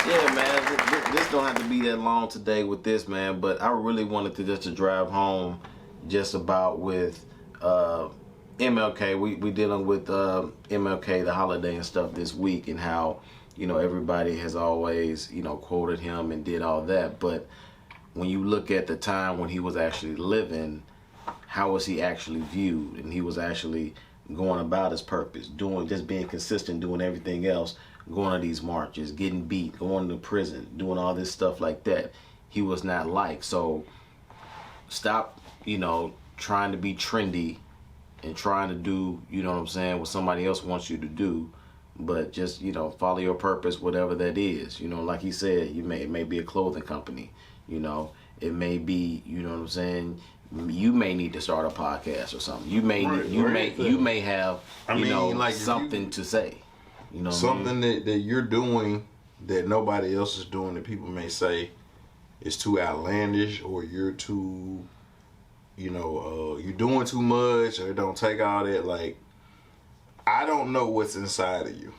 Yeah, man. This don't have to be that long today with this, man. But I really wanted to drive home just about with MLK. We dealing with MLK, the holiday and stuff this week, and how everybody has always quoted him and did all that. But when you look at the time when he was actually living, how was he actually viewed? And he was actually going about his purpose, just being consistent, doing everything else, going to these marches, getting beat, going to prison, doing all this stuff like that. He was not liked. So stop, trying to be trendy and trying to do, what somebody else wants you to do. But just, follow your purpose, whatever that is. Like he said, it may be a clothing company. It may be, you may need to start a podcast or something. You may have something to say. Something that you're doing that nobody else is doing that people may say is too outlandish, or you're too, you're doing too much, or it don't take all that. Like, I don't know what's inside of you,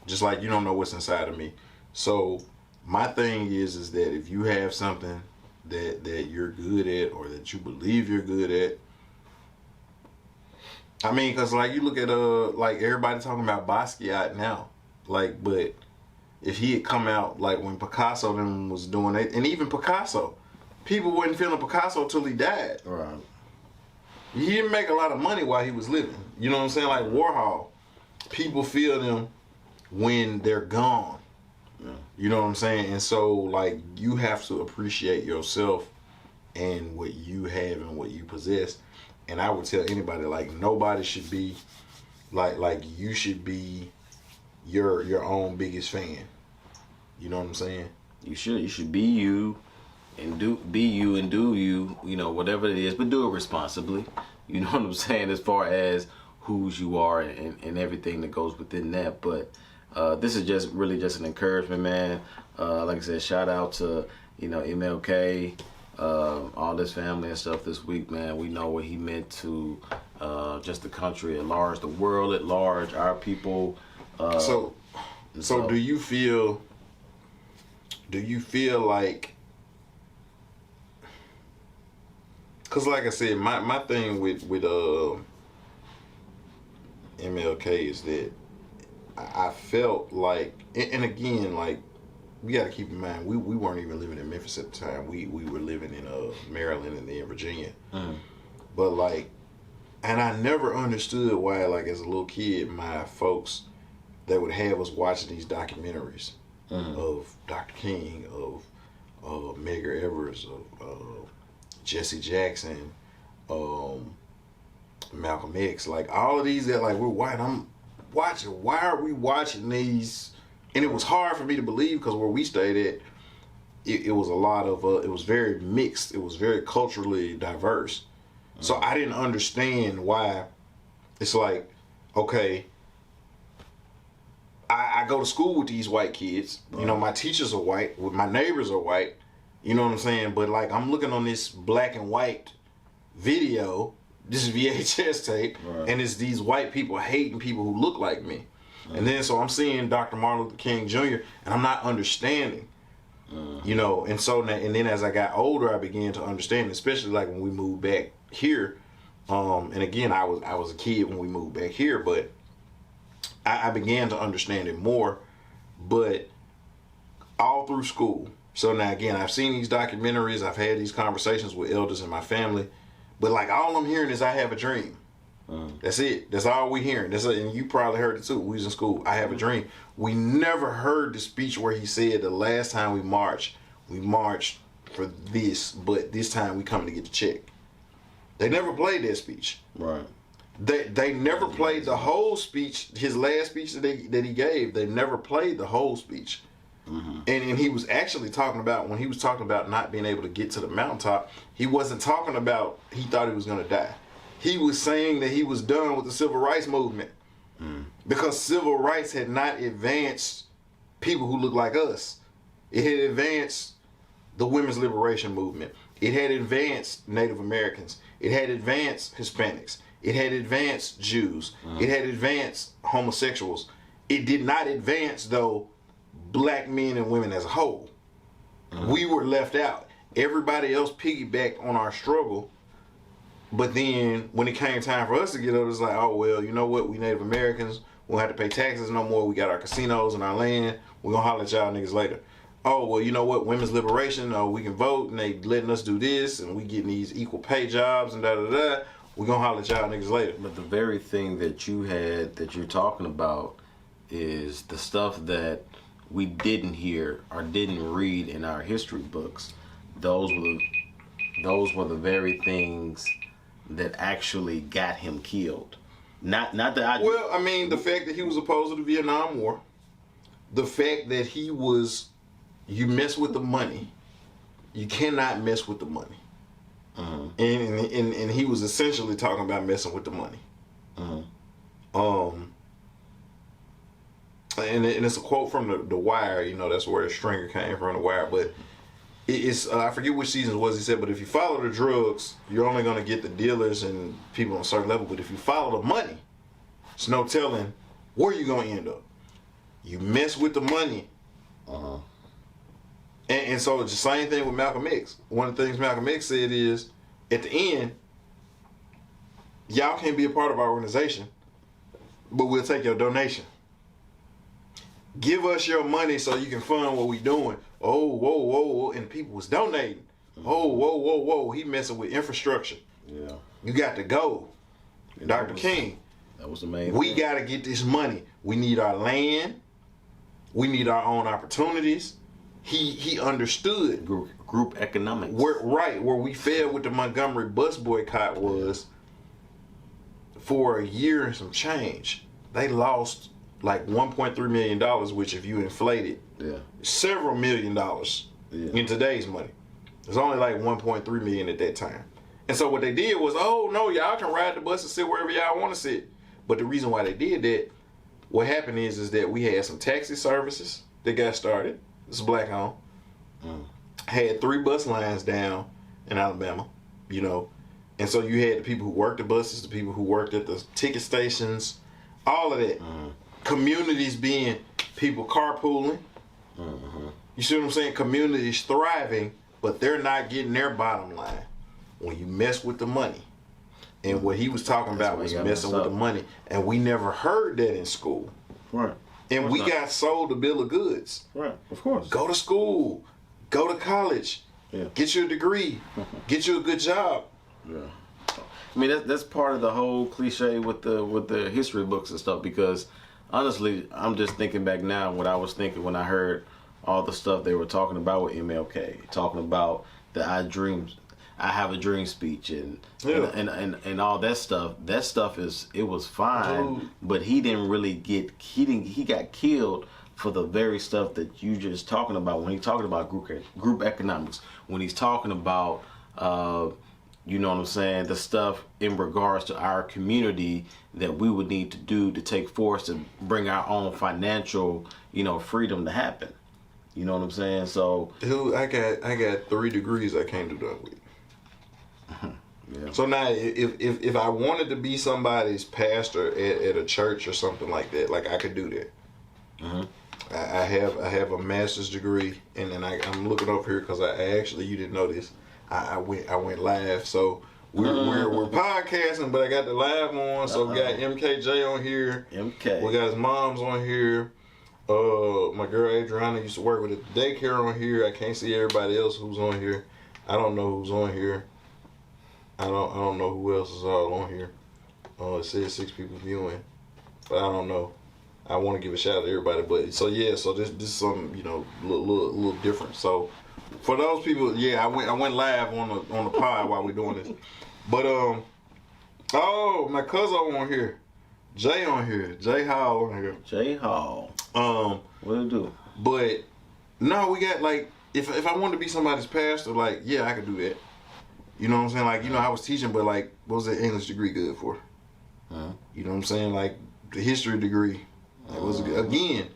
just like you don't know what's inside of me. So my thing is that if you have something that you're good at, or that you believe you're good at, I mean, because like you look at like everybody talking about Basquiat now, like, but if he had come out like when Picasso them was doing it, and even Picasso, people wasn't feeling Picasso till he died. Right. He didn't make a lot of money while he was living. You know what I'm saying? Like Warhol, people feel them when they're gone. Yeah. You know what I'm saying? And so, like, you have to appreciate yourself and what you have and what you possess. And I would tell anybody, like, nobody should be like you should be your own biggest fan. You know what I'm saying? You should be you and do you, whatever it is, but do it responsibly. You know what I'm saying, as far as whose you are and everything that goes within that. But this is just really just an encouragement, man. Like I said, shout out to MLK, all this family and stuff this week, man. We know what he meant to just the country at large, the world at large, our people. So do you feel like, because like I said, my thing with MLK is that I felt like, and again, like, we got to keep in mind, we weren't even living in Memphis at the time. We were living in Maryland and then Virginia. Mm. But like, and I never understood why, like, as a little kid, my folks, they would have us watching these documentaries of Dr. King, of Medgar Evers, of Jesse Jackson, Malcolm X, like all of these that like we're white. I'm watching. Why are we watching these? And it was hard for me to believe because where we stayed at, it was a lot of it was very mixed. It was very culturally diverse. So I didn't understand why. It's like, okay, I go to school with these white kids. Right. You know, my teachers are white. My neighbors are white. You know what I'm saying? But like, I'm looking on this black and white video, this VHS tape, right. and it's these white people hating people who look like me. And then so I'm seeing Dr. Martin Luther King Jr. and I'm not understanding, you know. And so and then as I got older, I began to understand, especially like when we moved back here. And again, I was a kid when we moved back here, but I began to understand it more. But all through school. So now again, I've seen these documentaries. I've had these conversations with elders in my family. But like all I'm hearing is I have a dream. That's it. That's all we hearing. And you probably heard it too. We was in school. I have a dream. We never heard the speech where he said the last time we marched for this, but this time we coming to get the check. They never played that speech. Right. They never played the whole speech. His last speech that he gave. They never played the whole speech. Mm-hmm. And he was actually talking about, when he was talking about not being able to get to the mountaintop, he wasn't talking about he thought he was going to die. He was saying that he was done with the civil rights movement because civil rights had not advanced people who look like us. It had advanced the women's liberation movement. It had advanced Native Americans. It had advanced Hispanics. It had advanced Jews. It had advanced homosexuals. It did not advance, though, black men and women as a whole. We were left out. Everybody else piggybacked on our struggle. But then when it came time for us to get up, it's like, oh, well, you know what? We Native Americans. We don't have to pay taxes no more. We got our casinos and our land. We're going to holler at y'all niggas later. Oh, well, you know what? Women's liberation. Oh, we can vote and they letting us do this and we getting these equal pay jobs and da-da-da. We're going to holler at y'all niggas later. But the very thing that you had, that you're talking about, is the stuff that we didn't hear or didn't read in our history books. Those were the very things that actually got him killed. Not that Well, I mean, the fact that he was opposed to the Vietnam War, the fact that you mess with the money, you cannot mess with the money. And he was essentially talking about messing with the money. And it's a quote from the Wire. You know, that's where the stringer came from, the Wire. But it's I forget which season it was. He said, but if you follow the drugs, you're only going to get the dealers and people on a certain level. But if you follow the money, it's no telling where you're going to end up. You mess with the money. And so it's the same thing with Malcolm X. One of the things Malcolm X said is, at the end, y'all can't be a part of our organization, but we'll take your donation. Give us your money so you can fund what we doing. Oh, whoa, whoa, whoa. And people was donating. Oh, whoa, whoa, whoa. He messing with infrastructure. Yeah. You got to go. And Dr. King. That was the main We got to get this money. We need our land. We need our own opportunities. He understood. Group economics. Where we failed with the Montgomery bus boycott was, for a year and some change, they lost like $1.3 million, which if you inflate it, several $1 million in today's money. It's only like 1.3 million at that time. And so what they did was, oh no, y'all can ride the bus and sit wherever y'all want to sit. But the reason why they did that, what happened is that we had some taxi services that got started. It's black owned. Had 3 bus lines down in Alabama, you know. And so you had the people who worked the buses, the people who worked at the ticket stations, all of that. Communities being people carpooling. You see what I'm saying? Communities thriving, but they're not getting their bottom line. When you mess with the money. And what he was talking about was messing with the money. And we never heard that in school. Right. And we got sold a bill of goods. Right, of course. Go to school. Go to college. Yeah. Get you a degree. Get you a good job. Yeah. I mean, that's part of the whole cliche with the history books and stuff, because honestly, I'm just thinking back now what I was thinking when I heard all the stuff they were talking about with MLK, talking about the I have a dream speech and all that stuff. That stuff it was fine, but he didn't really he got killed for the very stuff that you just talking about when he's talking about group economics, when he's talking about you know what I'm saying, the stuff in regards to our community that we would need to do to take force to bring our own financial, freedom to happen. You know what I'm saying? So, dude, I got 3 degrees I can't do that with. yeah. So now, if I wanted to be somebody's pastor at a church or something like that, like I could do that. Mm-hmm. I have a master's degree, and then I'm looking over here because I actually, you didn't know this, I went live. So we're podcasting, but I got the live on. So we got MKJ on here. MK. We got his mom's on here. My girl Adriana used to work with at the daycare on here. I can't see everybody else who's on here. I don't know who's on here. I don't know who else is all on here. It says 6 people viewing, but I don't know. I want to give a shout out to everybody, but so this is something little different. So for those people, I went live on the pod while we're doing this. But my cousin on here, Jay on here, Jay Hall on here. Jay Hall. What'll it do? But no, we got like if I wanted to be somebody's pastor, like I could do that. You know what I'm saying? Like I was teaching, but like what was that English degree good for? Huh? You know what I'm saying? Like the history degree. It was again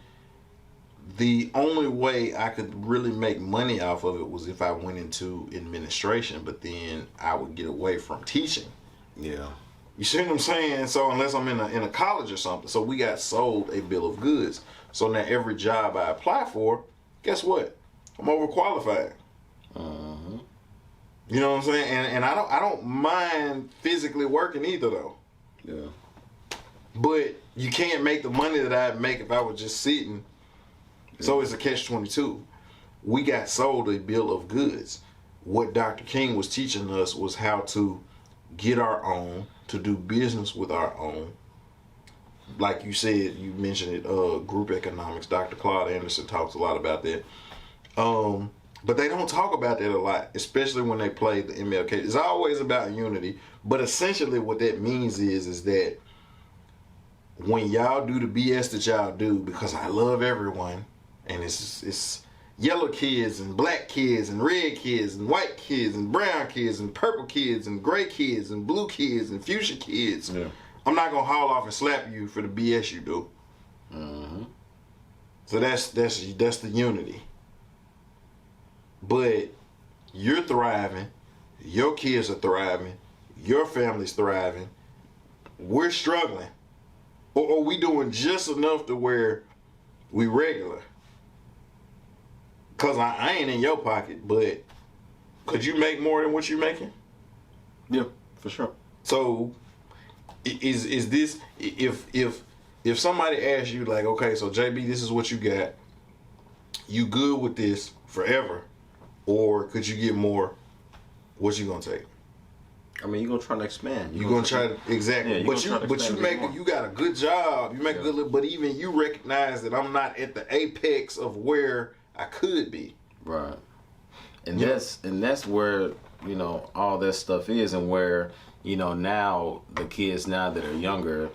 the only way I could really make money off of it was if I went into administration, but then I would get away from teaching. Yeah. You see what I'm saying? So unless I'm in a college or something, so we got sold a bill of goods. So now every job I apply for, guess what? I'm overqualified. Uh-huh. You know what I'm saying? And I don't mind physically working either though. Yeah. But you can't make the money that I'd make if I was just sitting. So it's a catch-22. We got sold a bill of goods. What Dr. King was teaching us was how to get our own, to do business with our own. Like you said, you mentioned it, group economics. Dr. Claude Anderson talks a lot about that. But they don't talk about that a lot, especially when they play the MLK. It's always about unity. But essentially what that means is that when y'all do the BS that y'all do, because I love everyone, and it's yellow kids and black kids and red kids and white kids and brown kids and purple kids and gray kids and blue kids and fuchsia kids. Yeah. I'm not gonna haul off and slap you for the BS you do. Uh-huh. So that's the unity. But you're thriving, your kids are thriving, your family's thriving. We're struggling, or we doing just enough to where we regular. Cause I ain't in your pocket, but could you make more than what you're making? Yeah, for sure. So is this if somebody asks you like, okay, so JB, this is what you got, you good with this forever, or could you get more? What you gonna take? I mean, you're gonna try to expand. You're gonna try to exactly, Yeah, but you got a good job. You make a good, but even you recognize that I'm not at the apex of where I could be. Right. And that's where, all that stuff is, and where, now the kids now that are younger,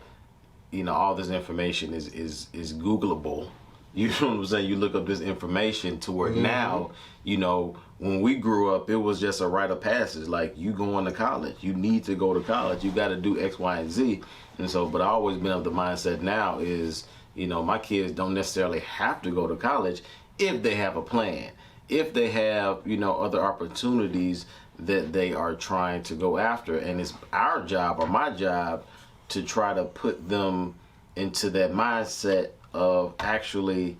all this information is Googleable. You know what I'm saying? You look up this information to where now, when we grew up, it was just a rite of passage. Like, you going to college. You need to go to college. You got to do X, Y, and Z. And so, but I've always been of the mindset now is, my kids don't necessarily have to go to college if they have a plan. If they have, other opportunities that they are trying to go after. And it's our job or my job to try to put them into that mindset of actually,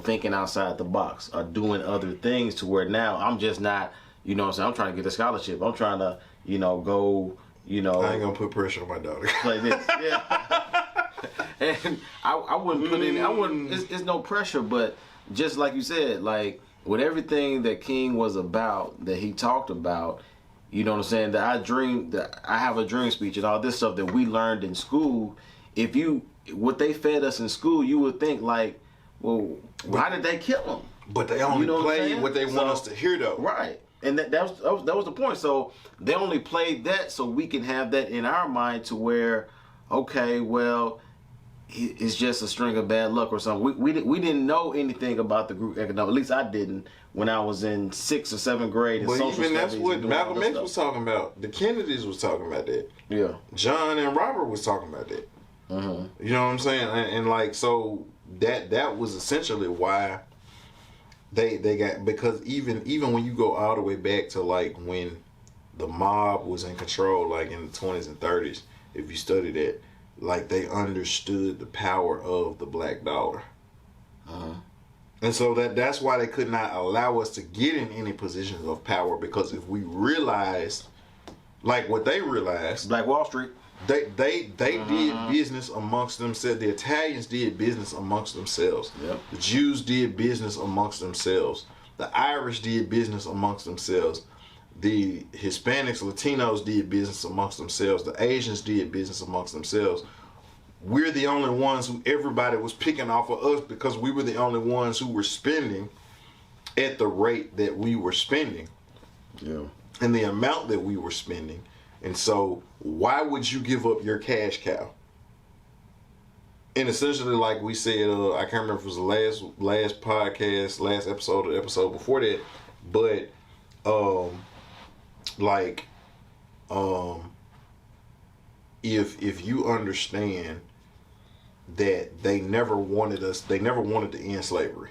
thinking outside the box or doing other things to where now I'm just not, I'm trying to get a scholarship. I'm trying to, go, I ain't gonna put pressure on my daughter. Play this. Yeah. And I wouldn't put in, it's no pressure, but just like you said, like with everything that King was about, that he talked about, you know what I'm saying, that I have a dream speech and all this stuff that we learned in school. What they fed us in school, you would think like, well, why did they kill him? But they only played what they want us to hear, though. Right. And that was the point. So they only played that so we can have that in our mind to where, okay, well, it's just a string of bad luck or something. We didn't know anything about the group economics. At least I didn't when I was in 6th or 7th grade. But even that's what Malcolm X was talking about. The Kennedys was talking about that. Yeah. John and Robert was talking about that. Mm-hmm. You know what I'm saying? And like, so that was essentially why they got, because even when you go all the way back to like when the mob was in control, like in the 20s and 30s, if you study that, like they understood the power of the black dollar. And so that's why they could not allow us to get in any positions of power, because if we realized, like what they realized, Black Wall Street, they did business amongst themselves. The Italians did business amongst themselves. Yep. The Jews did business amongst themselves. The Irish did business amongst themselves. The Hispanics, Latinos did business amongst themselves. The Asians did business amongst themselves. We're the only ones who everybody was picking off of us because we were the only ones who were spending at the rate that we were spending. Yeah. And the amount that we were spending. And so why would you give up your cash cow? And essentially, like we said, I can't remember if it was the last podcast, last episode, or the episode before that, but if you understand that they never wanted to end slavery.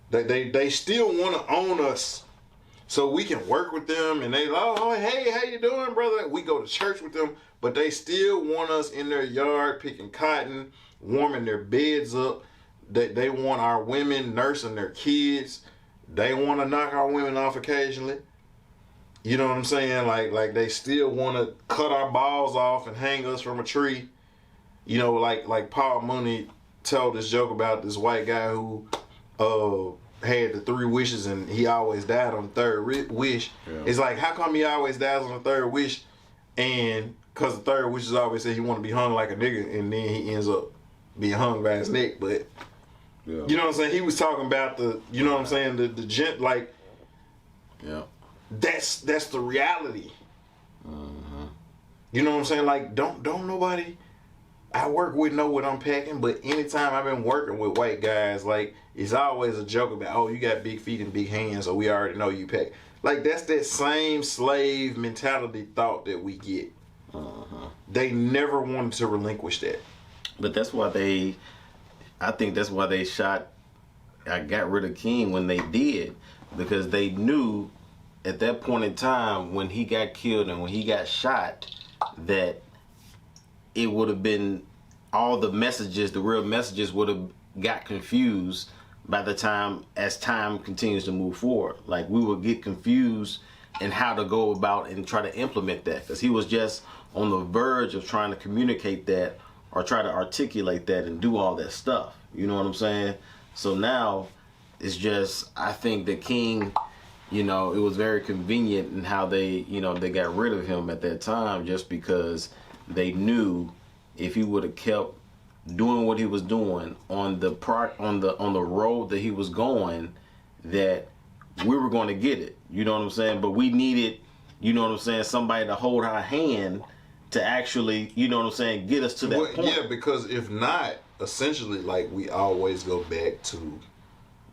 They still want to own us so we can work with them, and they like, oh, hey, how you doing, brother? We go to church with them, but they still want us in their yard picking cotton, warming their beds up. They want our women nursing their kids. They want to knock our women off occasionally. You know what I'm saying? Like they still want to cut our balls off and hang us from a tree. You know, like Paul Mooney told this joke about this white guy who had the 3 wishes and he always died on the 3rd wish. Yeah. It's like, how come he always dies on the 3rd wish? And because the 3rd wish is always say he want to be hung like a nigga, and then he ends up being hung by his neck. But yeah. You know what I'm saying? He was talking about the, you know what I'm saying, the gent, like, yeah, that's the reality. You know what I'm saying? Like, don't nobody I work with know what I'm packing, but anytime I've been working with white guys, like, it's always a joke about, oh, you got big feet and big hands, so we already know you pack. Like, that's that same slave mentality thought that we get. They never wanted to relinquish that. But that's why I think that's why they got rid of King when they did, because they knew at that point in time when he got killed and when he got shot that it would have been all the real messages would have got confused by the time, as time continues to move forward. Like, we would get confused in how to go about and try to implement that, because he was just on the verge of trying to communicate that or try to articulate that and do all that stuff. You know what I'm saying? So now it's just, I think the King, you know, it was very convenient in how they got rid of him at that time, just because they knew if he would have kept doing what he was doing on the road that he was going, that we were going to get it. You know what I'm saying? But we needed, you know what I'm saying, somebody to hold our hand to actually, you know what I'm saying, get us to that point. Yeah, because if not, essentially, like, we always go back to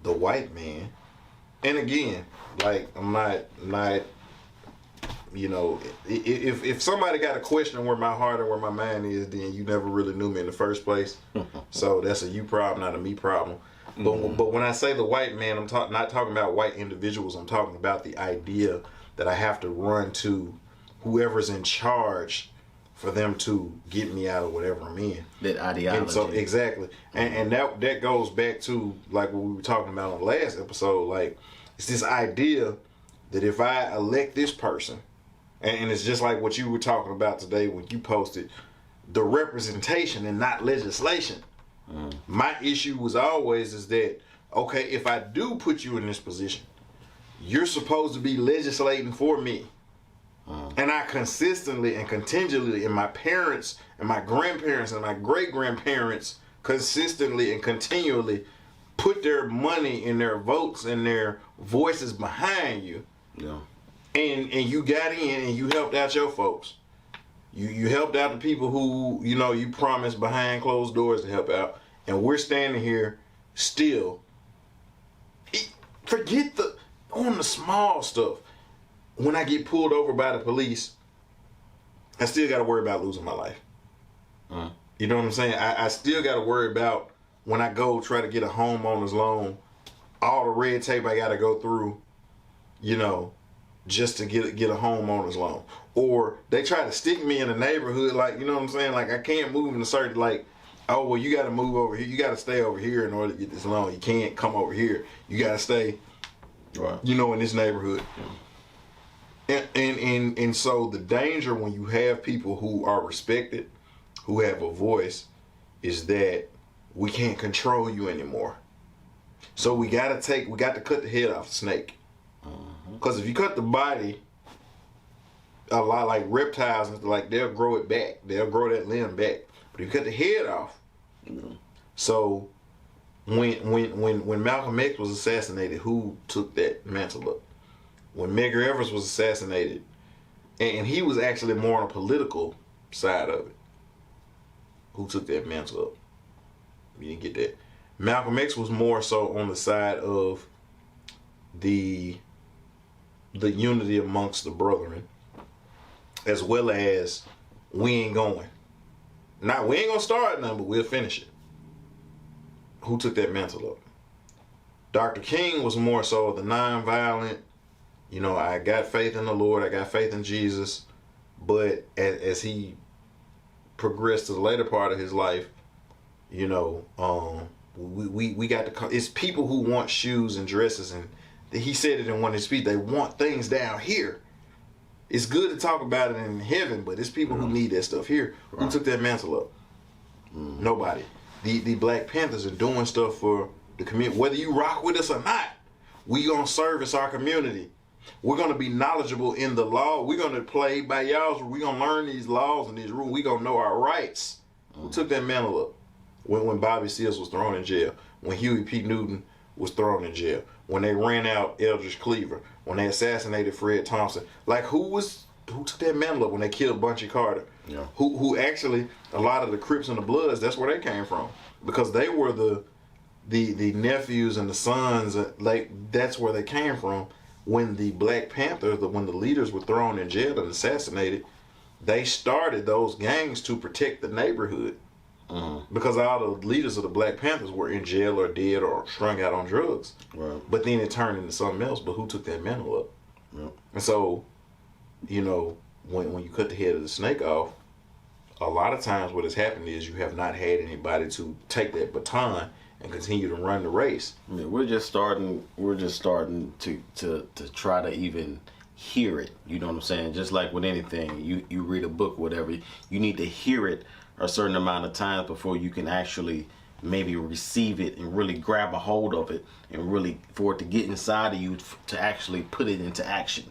the white man. And again, like, I'm not you know, if somebody got a question where my heart and where my mind is, then you never really knew me in the first place. So that's a you problem, not a me problem. But when I say the white man, I'm not talking about white individuals. I'm talking about the idea that I have to run to whoever's in charge for them to get me out of whatever I'm in. That ideology. And so, exactly. And that goes back to, like, what we were talking about on the last episode. Like, it's this idea that if I elect this person, and it's just like what you were talking about today when you posted the representation and not legislation. My issue was always is that, okay, if I do put you in this position, you're supposed to be legislating for me. And I consistently and continually, and my parents and my grandparents and my great-grandparents consistently and continually put their money and their votes and their voices behind you. Yeah. And you got in and you helped out your folks. You helped out the people who, you know, you promised behind closed doors to help out. And we're standing here still. Forget on the small stuff. When I get pulled over by the police, I still got to worry about losing my life. You know what I'm saying? I still got to worry about when I go try to get a homeowner's loan, all the red tape I got to go through, you know, just to get a homeowner's loan. Or they try to stick me in a neighborhood, like, you know what I'm saying? Like, I can't move in a certain, like, oh, well, you got to move over here. You got to stay over here in order to get this loan. You can't come over here. You got to stay, right, you know, in this neighborhood. And so the danger when you have people who are respected, who have a voice, is that we can't control you anymore. So we got to cut the head off the snake. Because if you cut the body, a lot like reptiles, like they'll grow it back. They'll grow that limb back. But if you cut the head off, so when Malcolm X was assassinated, who took that mantle up? When Medgar Evers was assassinated, and he was actually more on the political side of it, who took that mantle up? You didn't get that. Malcolm X was more so on the side of the unity amongst the brethren, as well as we ain't going. Now, we ain't gonna start nothing, but we'll finish it. Who took that mantle up? Dr. King was more so the nonviolent, you know, I got faith in the Lord, I got faith in Jesus, but as he progressed to the later part of his life, you know, we got it's people who want shoes and dresses, and he said it in one of his speeches, they want things down here. It's good to talk about it in heaven, but it's people who need that stuff here. Who took that mantle up? Nobody. The Black Panthers are doing stuff for the community. Whether you rock with us or not, we gonna service our community. We're gonna be knowledgeable in the law. We're gonna play by y'all's. We're gonna learn these laws and these rules. We're gonna know our rights. Who took that mantle up? When Bobby Seals was thrown in jail. When Huey P. Newton was thrown in jail. When they ran out Eldridge Cleaver. When they assassinated Fred Thompson. Like, who took that mantle up when they killed Bunchy Carter? Yeah. Who actually, a lot of the Crips and the Bloods, that's where they came from. Because they were the nephews and the sons, like, that's where they came from. When the Black Panthers, when the leaders were thrown in jail and assassinated, they started those gangs to protect the neighborhood. Because all the leaders of the Black Panthers were in jail or dead or strung out on drugs. Right. But then it turned into something else. But who took that mantle up? Yeah. And so, you know, when you cut the head of the snake off, a lot of times what has happened is you have not had anybody to take that baton and continue to run the race. I mean, we're just starting to try to even hear it. You know what I'm saying? Just like with anything, you read a book, whatever, you need to hear it a certain amount of times before you can actually maybe receive it and really grab a hold of it and really for it to get inside of you to actually put it into action.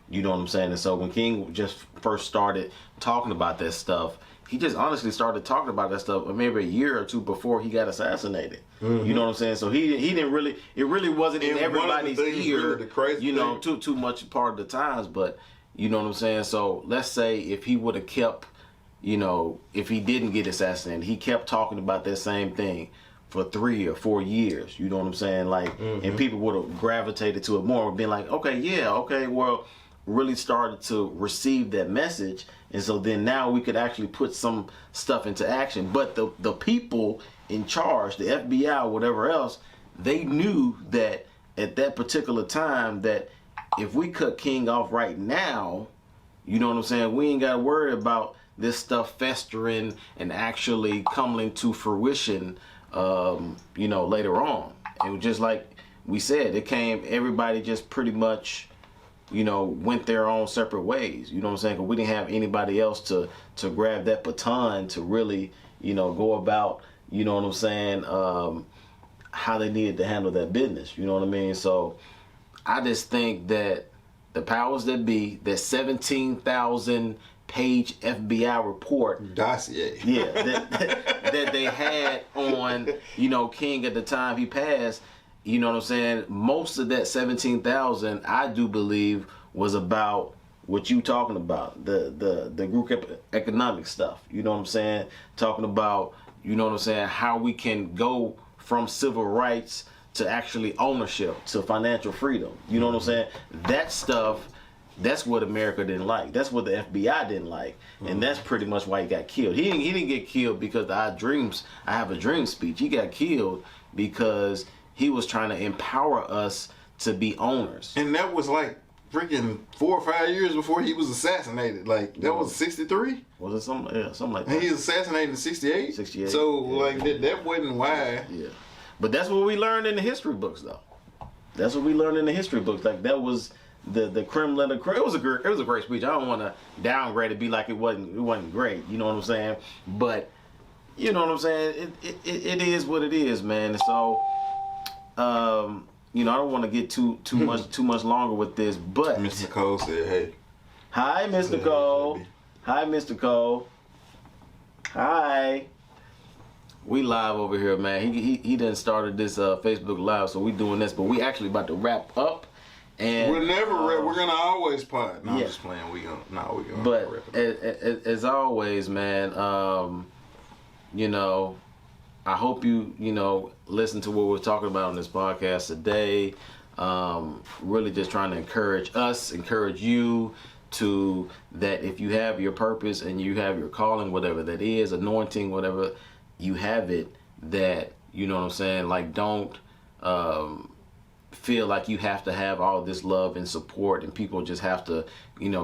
You know what I'm saying? And so when King just first started talking about that stuff, he just honestly started talking about that stuff maybe a year or two before he got assassinated. You know what I'm saying? So he didn't really, it really wasn't in everybody's ear, really you know, too much part of the times, but you know what I'm saying? So let's say if he would have kept, you know, if he didn't get assassinated, he kept talking about that same thing for 3 or 4 years. You know what I'm saying? Like, and people would have gravitated to it more, being like, okay, well, really started to receive that message. And so then now we could actually put some stuff into action. But the people in charge, the FBI, whatever else, they knew that at that particular time that if we cut King off right now, you know what I'm saying, we ain't got to worry about this stuff festering and actually coming to fruition, you know, later on. And just like we said, everybody just pretty much, you know, went their own separate ways. You know what I'm saying? Because we didn't have anybody else to grab that baton to really, you know, go about, you know what I'm saying, how they needed to handle that business. You know what I mean? So I just think that the powers that be, that 17,000 page FBI report dossier, that they had on, you know, King at the time he passed, you know what I'm saying, most of that 17,000 I do believe was about what you talking about, the group economic stuff. You know what I'm saying? Talking about, you know what I'm saying, how we can go from civil rights to actually ownership to financial freedom. You know what I'm saying? That stuff, that's what America didn't like. That's what the FBI didn't like. And that's pretty much why he got killed. He didn't get killed because I have a dream speech. He got killed because he was trying to empower us to be owners. And that was like freaking 4 or 5 years before he was assassinated. Like, that was 63? Was it something like that? And he was assassinated in 68? 68. So, yeah. like, that wasn't why. Yeah. But that's what we learned in the history books, though. That's what we learned in the history books. Like, that was the creme de la creme. It was a great speech. I don't want to downgrade it, be like it wasn't great. You know what I'm saying? But, you know what I'm saying? It is what it is, man. So, you know, I don't want to get too much longer with this, but Miss Nicole said, "Hey, hi, Miss Nicole. Hi, Mr. Cole. Hi. We live over here, man. He done started this Facebook Live, so we doing this, but we actually about to wrap up. And we're never we're gonna always pod." No, yeah. I'm just playing. We gonna. But wrap it up. as always, man, you know, I hope you listen to what we're talking about on this podcast today. Really just trying to encourage you to that if you have your purpose and you have your calling, whatever that is, anointing, whatever you have it, that, you know what I'm saying, like, don't feel like you have to have all this love and support and people just have to,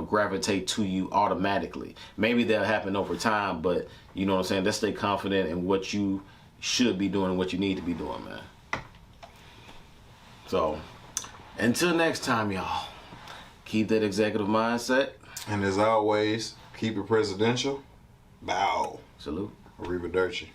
gravitate to you automatically. Maybe that'll happen over time, but you know what I'm saying, let's stay confident in what you should be doing and what you need to be doing, man. So until next time, y'all, keep that executive mindset. And as always, keep it presidential. Bow. Salute. Arrivederci.